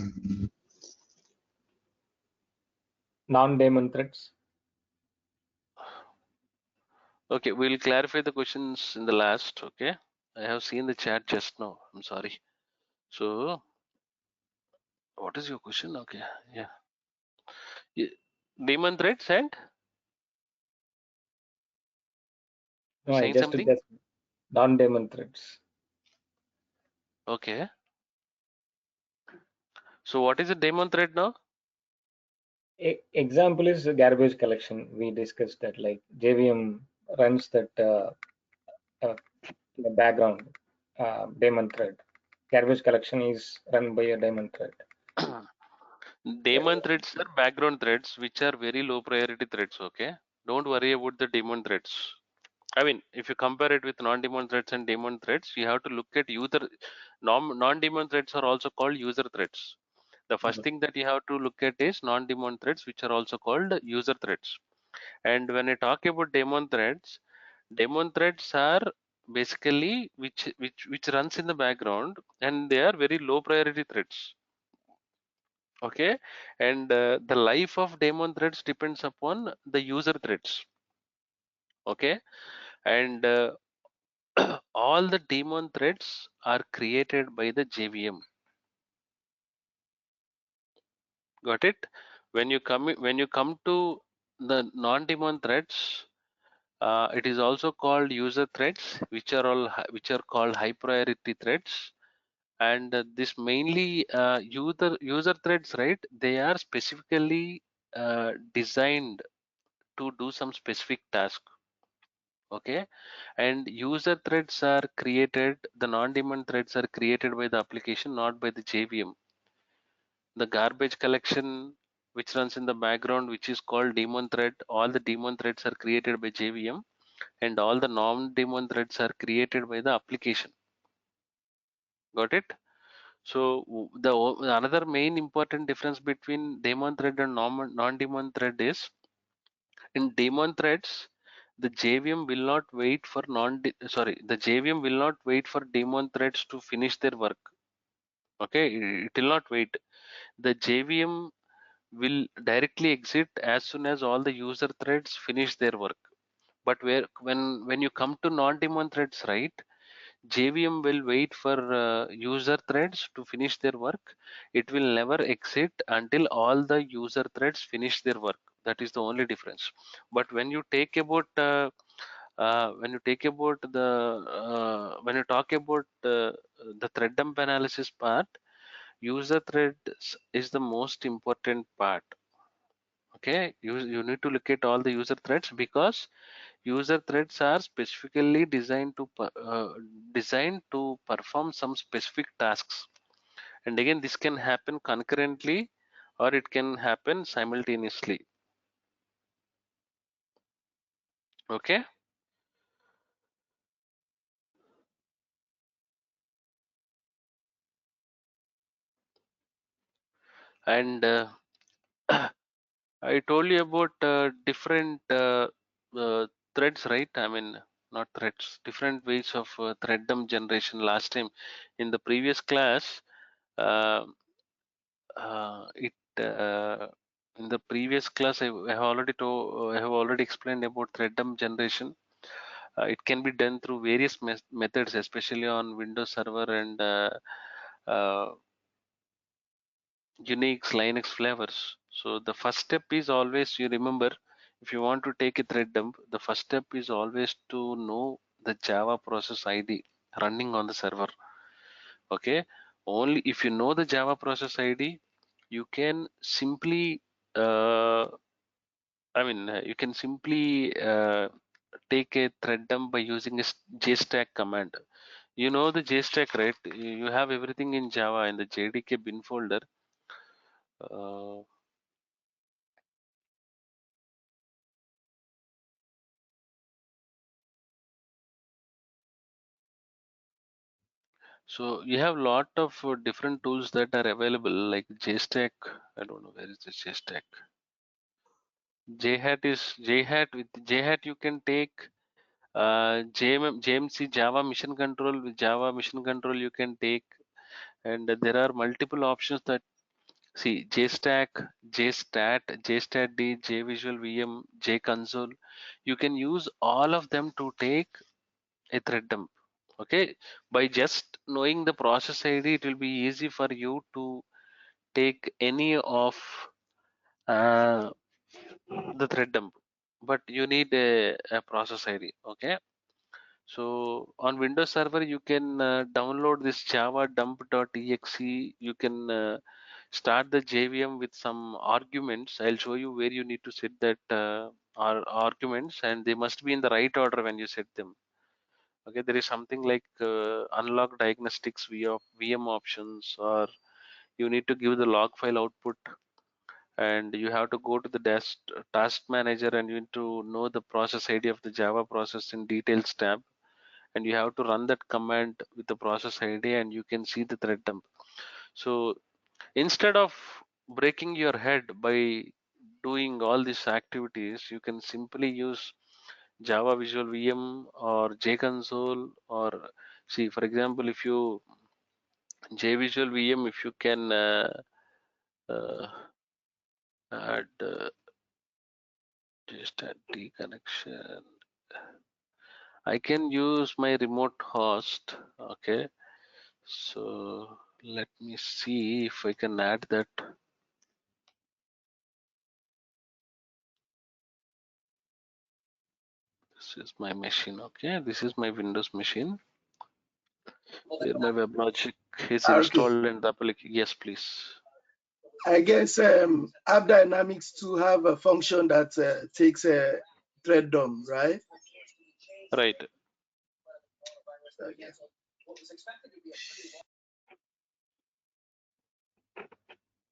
Non-daemon threads. Okay, we'll clarify the questions in the last. Okay, I have seen the chat just now. I'm sorry. So, what is your question? Okay, yeah. Daemon threads and No, I saying just something? guessed non-daemon threads. Okay. So, what is a daemon thread now? Example is the garbage collection. We discussed that, like JVM runs that in the background daemon thread. Garbage collection is run by a daemon thread. Daemon threads are background threads which are very low priority threads. Okay, don't worry about the daemon threads. I mean, if you compare it with non-daemon threads and daemon threads, you have to look at user. Non-daemon threads are also called user threads. The first thing that you have to look at is non-daemon threads, which are also called user threads. And when I talk about daemon threads are basically which runs in the background, and they are very low priority threads. Okay, and the life of daemon threads depends upon the user threads. Okay, and all the daemon threads are created by the JVM. Got it? When you come to the non-daemon threads, it is also called user threads, which are called high priority threads. And this mainly user threads, right? They are specifically designed to do some specific task. Okay, and user threads are created, the non-daemon threads are created by the application, not by the JVM. The garbage collection which runs in the background, which is called daemon thread, all the daemon threads are created by JVM, and all the non-daemon threads are created by the application. Got it? So the another main important difference between daemon thread and non-daemon thread is, in daemon threads, the JVM will not wait for the JVM will not wait for daemon threads to finish their work. Okay, it will not wait. The JVM will directly exit as soon as all the user threads finish their work. But when you come to non-daemon threads, right, JVM will wait for user threads to finish their work. It will never exit until all the user threads finish their work. That is the only difference. But when you take about when you talk about the thread dump analysis part, user threads is the most important part. Okay, you need to look at all the user threads, because user threads are specifically designed to perform some specific tasks. And again, this can happen concurrently or it can happen simultaneously. Okay. And I told you about different threads, right? I mean, not threads, different ways of thread dump generation last time in the previous class. Uh, it In the previous class, I have already explained about thread dump generation. It can be done through various methods, especially on Windows Server and uh, Unix, Linux flavors. So the first step is always, you remember, if you want to take a thread dump, the first step is always to know the Java process ID running on the server. Okay, only if you know the Java process ID, you can simply you can simply take a thread dump by using a JStack command. You know the JStack, right? You have everything in Java in the JDK bin folder. Uh, so you have lot of different tools that are available, like JStack. I don't know where is the JStack. JHat. With JHat you can take JMC, Java Mission Control. With Java Mission Control you can take, and there are multiple options that, see, JStack, JStat, JStatD, JVisual VM, JConsole. You can use all of them to take a thread dump. Okay, by just knowing the process ID, it will be easy for you to take any of uh, the thread dump. But you need a process ID. Okay, so on Windows Server, you can download this Java dump.exe. You can start the JVM with some arguments. I'll show you where you need to set that arguments, and they must be in the right order when you set them. Okay, there is something like unlock diagnostics via VM options, or you need to give the log file output, and you have to go to the task manager, and you need to know the process ID of the Java process in details tab, and you have to run that command with the process ID, and you can see the thread dump. So instead of breaking your head by doing all these activities, you can simply use Java Visual VM or JConsole, or see, for example, if you JVisual VM, if you can uh, add just add D connection, I can use my remote host. Okay, so let me see if I can add that. This is my machine. Okay, this is my Windows machine where my WebLogic is Okay, installed in the application. Yes, please. I guess App Dynamics to have a function that takes a thread dump, right? Right.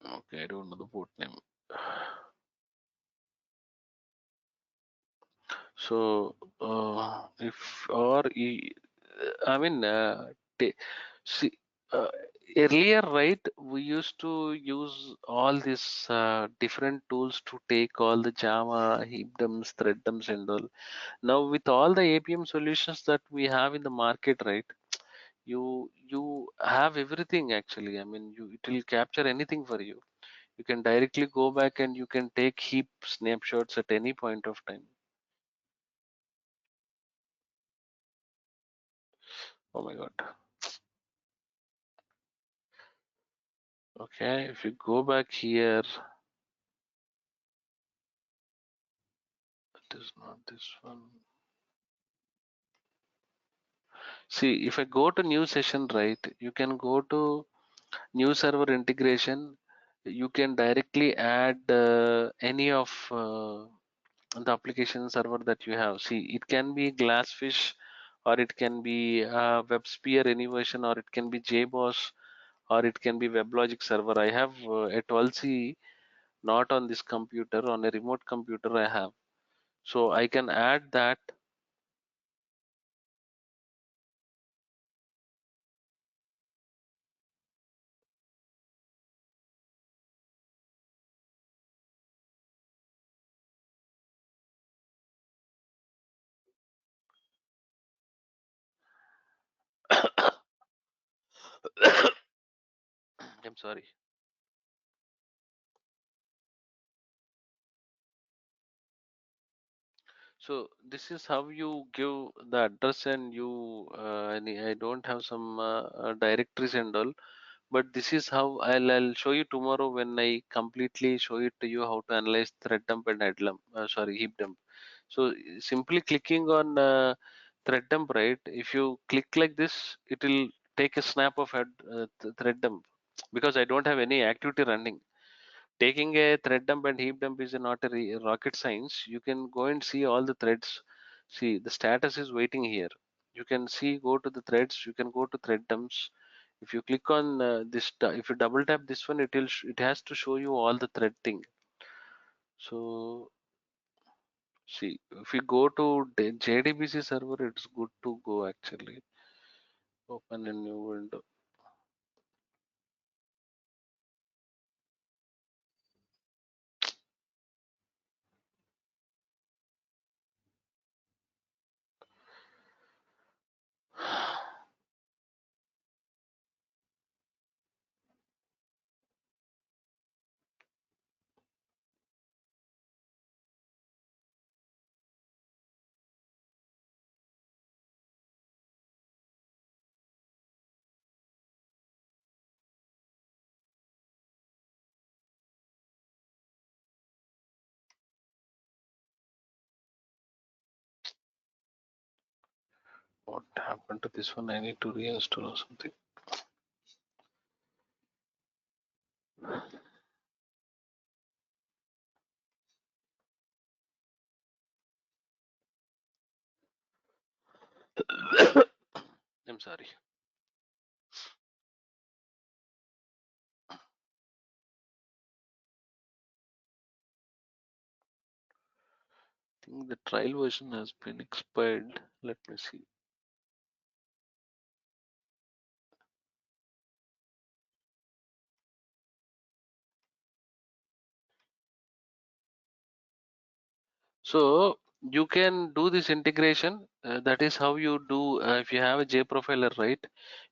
Okay, I don't know the port name. So, if or I mean, see, uh, earlier, right? We used to use all these different tools to take all the Java, heapdums, threadums, and all. Now, with all the APM solutions that we have in the market, right? You have everything actually. I mean, it will capture anything for you. You can directly go back and you can take heap snapshots at any point of time. Oh my God. Okay, if you go back here, it is not this one. See, if I go to new session, right, you can go to new server integration. You can directly add any of the application server that you have. See, it can be Glassfish, or it can be WebSphere any version, or it can be JBoss, or it can be WebLogic server. I have a 12C, not on this computer, on a remote computer I have. So I can add that. I'm sorry. So this is how you give the address, and I don't have some directories and all, but this is how I'll show you tomorrow when I completely show it to you how to analyze thread dump and head dump, sorry, heap dump. So simply clicking on thread dump, right? If you click like this, it will take a snap of thread dump, because I don't have any activity running. Taking a thread dump and heap dump is not a rocket science. You can go and see all the threads. See, the status is waiting here. You can see, go to the threads. You can go to thread dumps. If you click on if you double tap this one, it has to show you all the thread thing. So see, if you go to JDBC server, it's good to go actually. Open a new window. What happened to this one? I need to reinstall or something. I'm sorry. I think the trial version has been expired. Let me see. So you can do this integration. That is how you do. If you have a JProfiler, right,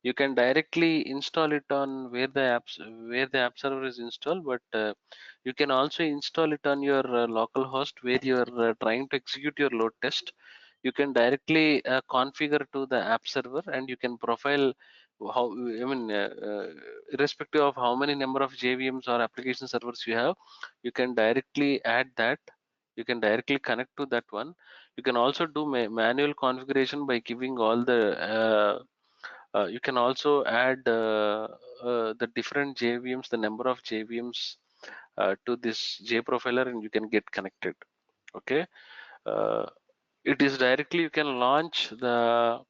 you can directly install it on where the app server is installed. But you can also install it on your local host where you are trying to execute your load test. You can directly configure to the app server, and you can profile how. I mean, irrespective of how many number of JVMs or application servers you have, you can directly add that. You can directly connect to that one. You can also do manual configuration by giving all the you can also add the different JVMs, the number of JVMs to this JProfiler, and you can get connected. Okay. uh, it is directly you can launch the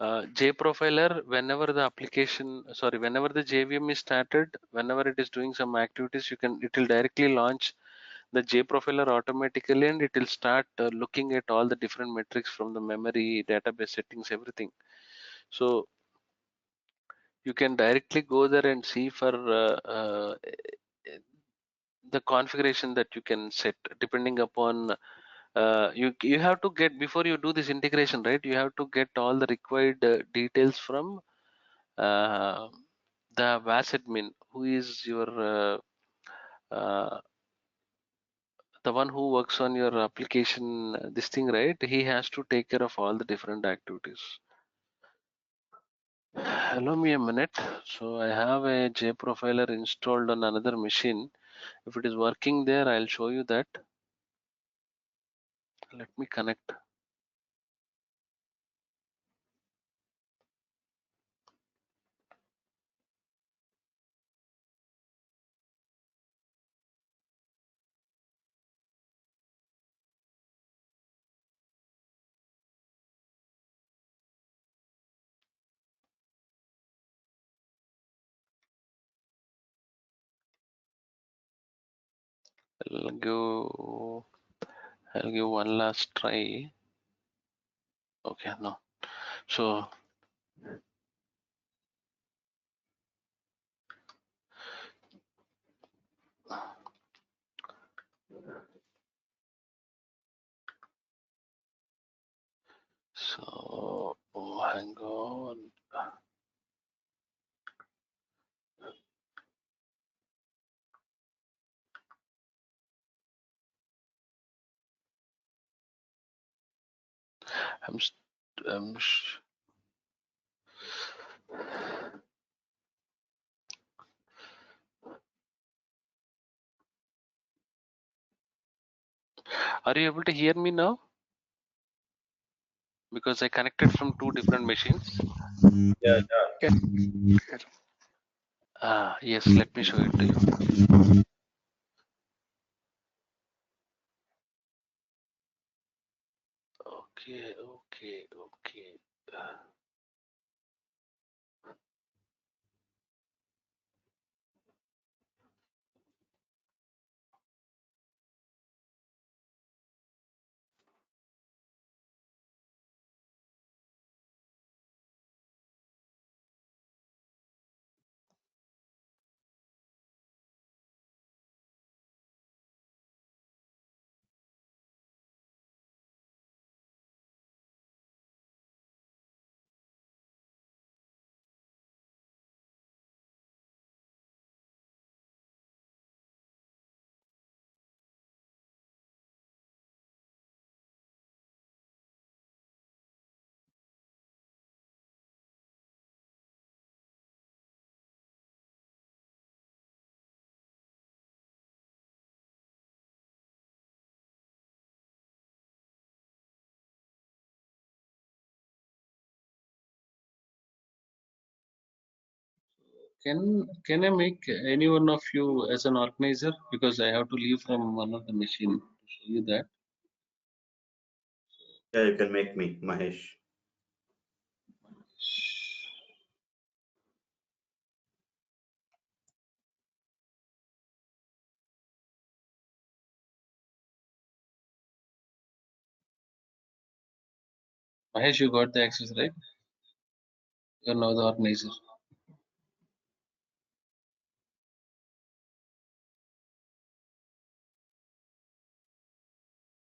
JProfiler whenever the application, sorry, whenever the JVM is started, whenever it is doing some activities, it will directly launch the JProfiler automatically, and it will start looking at all the different metrics from the memory, database settings, everything. So you can directly go there and see for the configuration that you can set depending upon you have to get, before you do this integration, right, you have to get all the required details from the VAS admin, who is your the one who works on your application, this thing, right? He has to take care of all the different activities. Allow me a minute. So I have a JProfiler installed on another machine. If it is working there, I'll show you that. Let me connect. I'll give one last try. Okay, no. So hang on. I'm, st- I'm sh- Are you able to hear me now? Because I connected from two different machines. Yeah, Yes, let me show it to you. Okay. Can I make any one of you as an organizer, because I have to leave from one of the machine to show you that. yeah, you can make me, Mahesh. Mahesh, you got the access, right? You're now the organizer.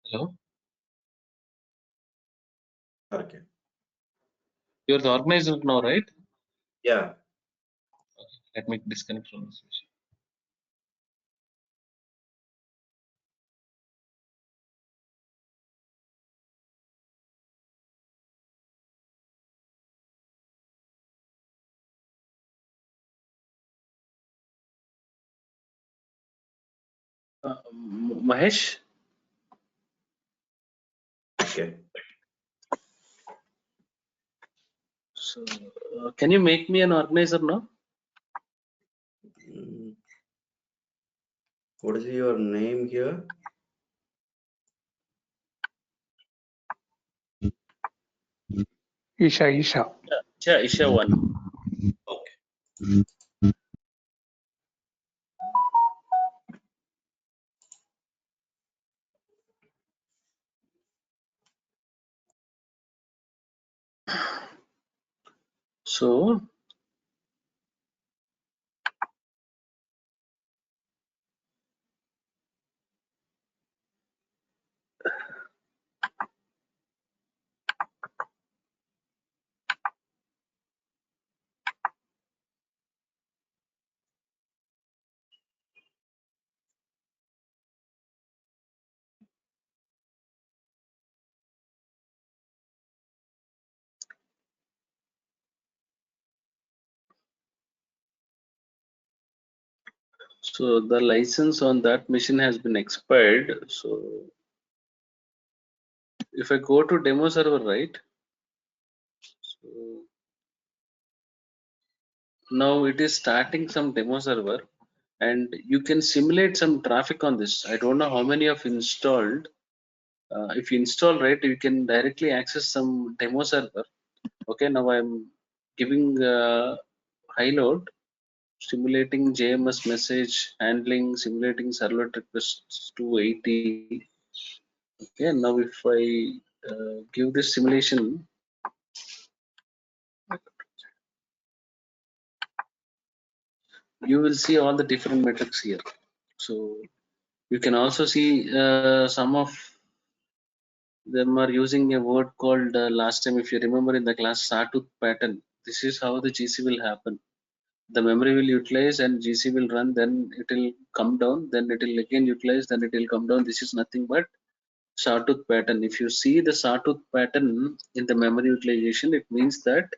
Hello? Okay. You're the organizer now, right? Yeah. Let me disconnect from this machine. Mahesh? Okay. So, can you make me an organizer now? Mm, what is your name here? Isha. Isha 1. Okay. So the license on that machine has been expired. So if I go to demo server, right? So now it is starting some demo server, and you can simulate some traffic on this. I don't know how many have installed. If you install, right, you can directly access some demo server. Okay, now I'm giving high load, simulating JMS message handling, simulating servlet requests 280. Okay, now if I give this simulation, you will see all the different metrics here. So you can also see some of them are using a word called last time, if you remember in the class, sawtooth pattern. This is how the GC will happen. The memory will utilize and GC will run, then it will come down, then it will again utilize, then it will come down. This is nothing but sawtooth pattern. If you see the sawtooth pattern in the memory utilization, it means that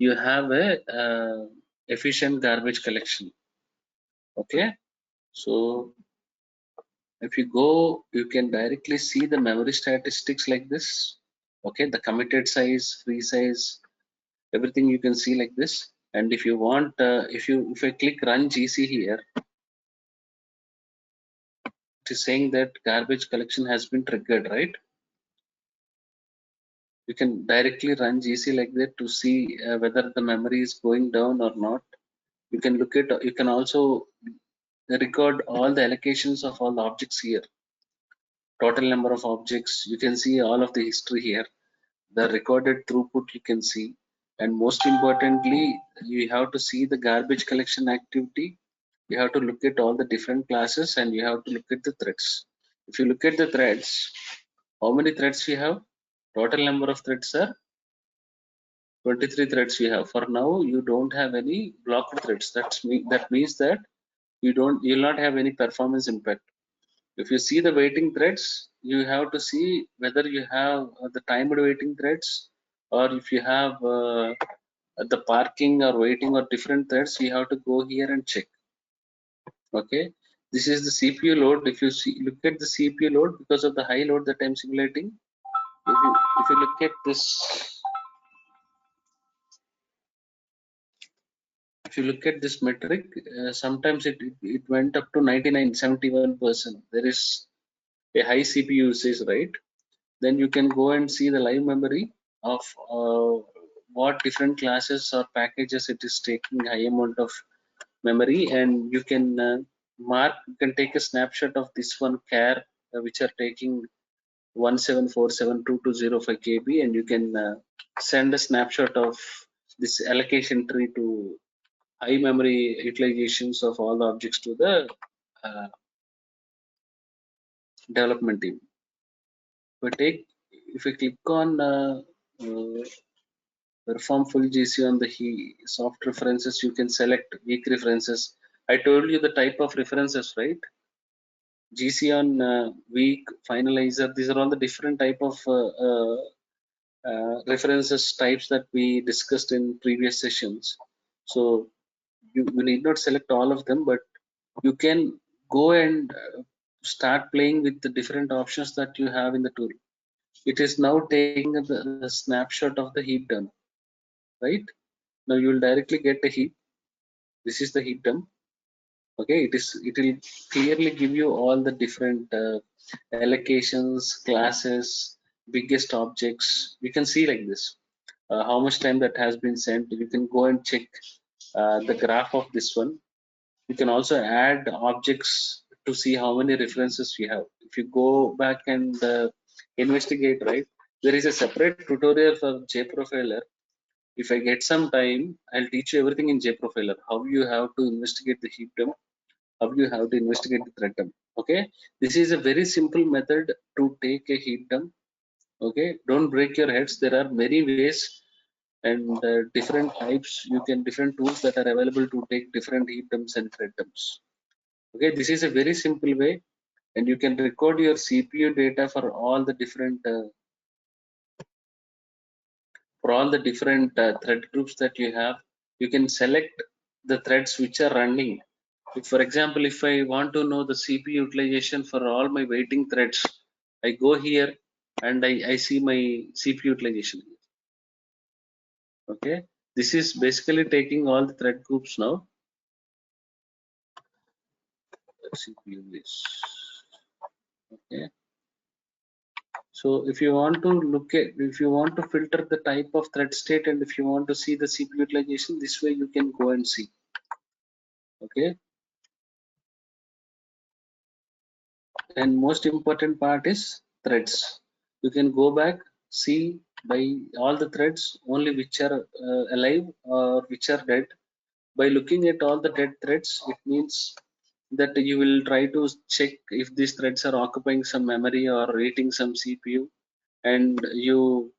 you have a efficient garbage collection. Okay, so if you go, you can directly see the memory statistics like this. Okay, the committed size, free size, everything you can see like this. And if you want, if I click run GC here, it is saying that garbage collection has been triggered, right? You can directly run GC like that to see whether the memory is going down or not. You can look at, you can also record all the allocations of all the objects here. Total number of objects, you can see all of the history here. The recorded throughput you can see. And most importantly, you have to see the garbage collection activity. You have to look at all the different classes and you have to look at the threads. If you look at the threads, how many threads we have? Total number of threads are 23 threads we have. For now, you don't have any blocked threads. That means that you'll not have any performance impact. If you see the waiting threads, you have to see whether you have the timed waiting threads, or if you have the parking or waiting or different threads, you have to go here and check. Okay, this is the CPU load. If you look at the CPU load, because of the high load that I'm simulating, if you look at this, if you look at this metric, sometimes it went up to 99-71%. There is a high CPU usage, right? Then you can go and see the live memory of what different classes or packages it is taking high amount of memory, and you can you can take a snapshot of this one char which are taking 1747220 KB, and you can send a snapshot of this allocation tree to high memory utilizations of all the objects to the uh, development team. If we click on perform full GC on the soft references, you can select weak references. I told you the type of references, right? GC on weak, finalizer, these are all the different type of references types that we discussed in previous sessions. So you need not select all of them, but you can go and start playing with the different options that you have in the tool. It is now taking the snapshot of the heap dump, right? Now you will directly get a heap. This is the heap dump. Okay, it will clearly give you all the different allocations, classes, biggest objects. You can see like this. how much time that has been sent. You can go and check the graph of this one. You can also add objects to see how many references you have. If you go back and investigate, right, there is a separate tutorial for JProfiler. If I get some time, I'll teach you everything in JProfiler, how you have to investigate the heap dump, how you have to investigate the thread dump. Okay, this is a very simple method to take a heap dump. Okay, don't break your heads. There are many ways and different types. You can different tools that are available to take different heap dumps and thread dumps. Okay, this is a very simple way, and you can record your CPU data for all the different thread groups that you have. You can select the threads which are running. If, for example, if I want to know the CPU utilization for all my waiting threads, I go here and I see my CPU utilization. Okay, this is basically taking all the thread groups now. CPU is okay. So if you want to look at, if you want to filter the type of thread state, and if you want to see the CPU utilization, this way you can go and see. Okay, and most important part is threads. You can go back, see by all the threads only which are alive or which are dead. By looking at all the dead threads, it means that you will try to check if these threads are occupying some memory or eating some CPU, and you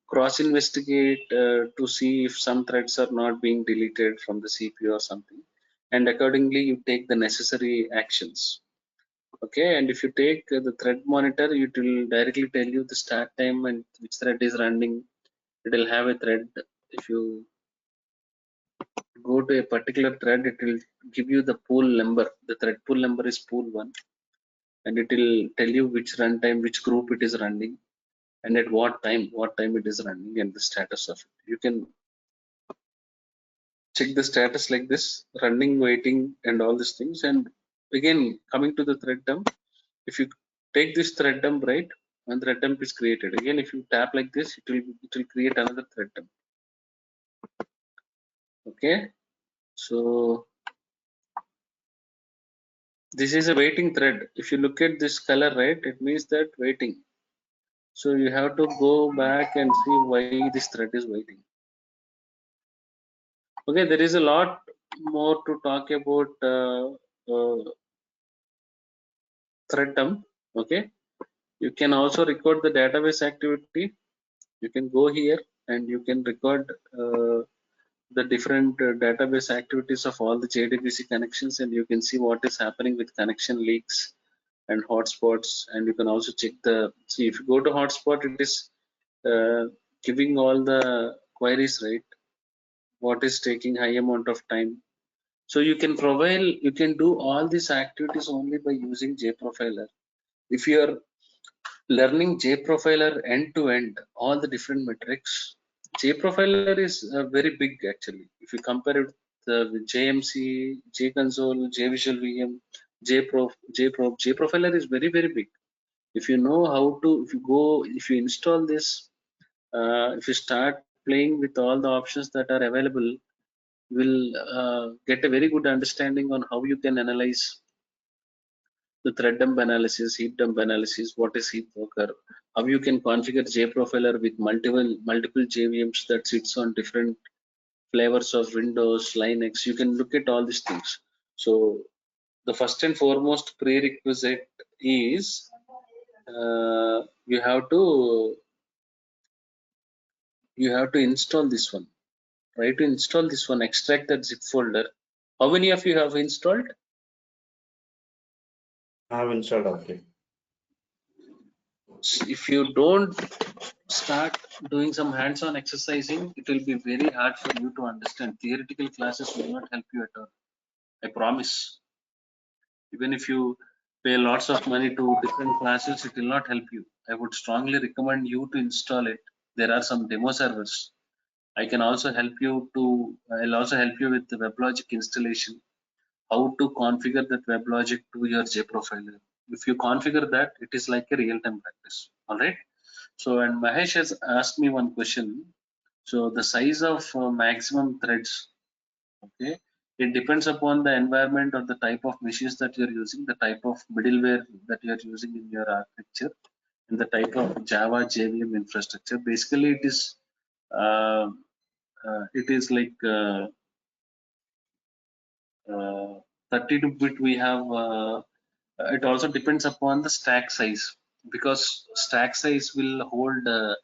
cross investigate to see if some threads are not being deleted from the CPU or something, and accordingly you take the necessary actions. Okay, and if you take the thread monitor, it will directly tell you the start time and which thread is running. It will have a thread. If you go to a particular thread, it will give you the pool number. The thread pool number is pool 1, and it will tell you which runtime, which group it is running, and at what time it is running, and the status of it. You can check the status like this: running, waiting, and all these things. And again, coming to the thread dump, if you take this thread dump, right, and thread dump is created. Again, if you tap like this, it will create another thread dump. Okay, so this is a waiting thread. If you look at this color, right, it means that waiting. So you have to go back and see why this thread is waiting. Okay, there is a lot more to talk about thread dump. Okay, you can also record the database activity. You can go here and you can record the different database activities of all the JDBC connections, and you can see what is happening with connection leaks and hotspots. And you can also check the, see, if you go to hotspot, it is giving all the queries, right, what is taking high amount of time. So you can provide, you can do all these activities only by using JProfiler. If you are learning JProfiler end to end, all the different metrics, JProfiler is very big actually. If you compare it with JMC, JConsole, JVisual VM, JProfiler is very, very big. If you know how to, if you install this, if you start playing with all the options that are available, you will get a very good understanding on how you can analyze the thread dump analysis, heap dump analysis, what is heap worker, how you can configure JProfiler with multiple JVMs that sits on different flavors of Windows, Linux. You can look at all these things. So the first and foremost prerequisite is you have to install this one. Try to install this one, extract that zip folder. How many of you have installed? I have installed. Okay. If you don't start doing some hands-on exercising, it will be very hard for you to understand. Theoretical classes will not help you at all. I promise. Even if you pay lots of money to different classes, it will not help you. I would strongly recommend you to install it. There are some demo servers. I'll also help you with the WebLogic installation, how to configure that WebLogic to your JProfiler. If you configure that, it is like a real-time practice. All right. So, and Mahesh has asked me one question. So the size of maximum threads, okay, it depends upon the environment or the type of machines that you're using, the type of middleware that you're using in your architecture, and the type of Java JVM infrastructure. Basically, uh, it is like 32-bit. We have. It also depends upon the stack size, because stack size will hold the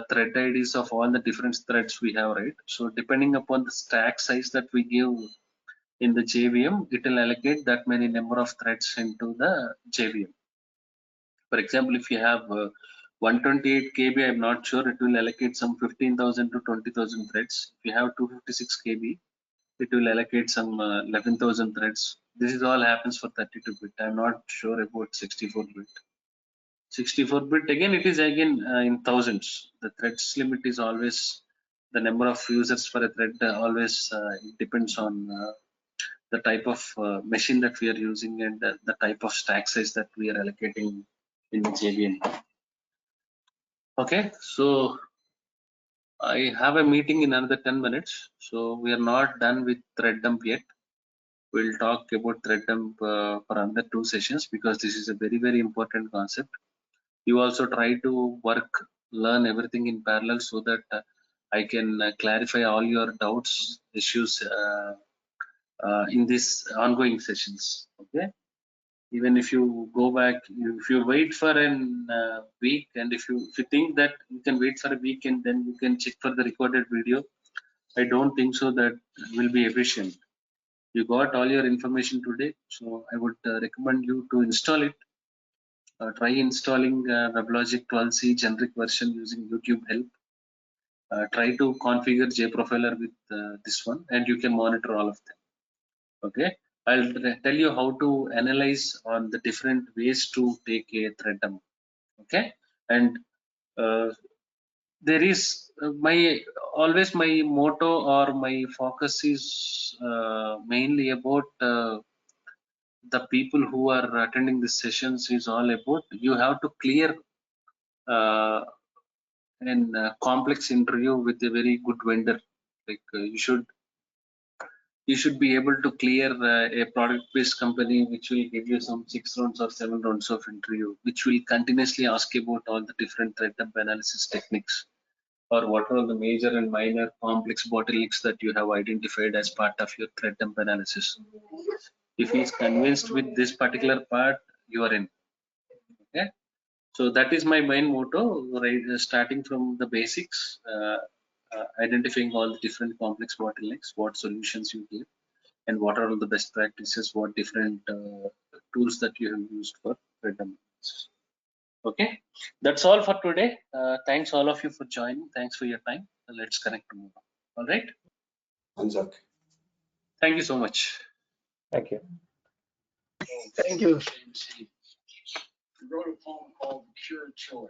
thread IDs of all the different threads we have, right? So depending upon the stack size that we give in the JVM, it will allocate that many number of threads into the JVM. For example, if you have 128 KB, I'm not sure, it will allocate some 15,000 to 20,000 threads. If you have 256 KB, it will allocate some 11,000 threads. This is all happens for 32-bit. I'm not sure about 64-bit. 64-bit, again, it is again in thousands. The threads limit is always the number of users for a thread. Always it depends on the type of machine that we are using, and the type of stack size that we are allocating in the JVM. Okay, so I have a meeting in another 10 minutes. So we are not done with thread dump yet. We'll talk about thread dump for another 2 sessions, because this is a very, very important concept. You also try to learn everything in parallel, so that I can clarify all your doubts, issues in these ongoing sessions. Okay. Even if you go back, if you wait for an week, and if you think that you can wait for a week and then you can check for the recorded video, I don't think so that will be efficient. You got all your information today, so I would recommend you to install it. Try installing WebLogic 12c generic version using YouTube help. Try to configure JProfiler with this one, and you can monitor all of them. Okay, I'll tell you how to analyze on the different ways to take a thread dump. Okay, and there is always my motto or my focus is mainly about the people who are attending these sessions is all about you have to clear uh, an complex interview with a very good vendor. Like you should be able to clear a product based company which will give you some 6 rounds or 7 rounds of interview, which will continuously ask about all the different thread dump analysis techniques, or what are the major and minor complex bottlenecks that you have identified as part of your thread dump analysis. If he is convinced with this particular part, you are in. Okay, so that is my main motto, right? Starting from the basics, identifying all the different complex bottlenecks, what solutions you give, and what are all the best practices, what different tools that you have used for thread dump analysis. Okay, that's all for today. Thanks all of you for joining. Thanks for your time. Let's connect tomorrow. All right. Anzak. Thank you so much. Thank you. Thank you. Wrote a poem called Pure Joy.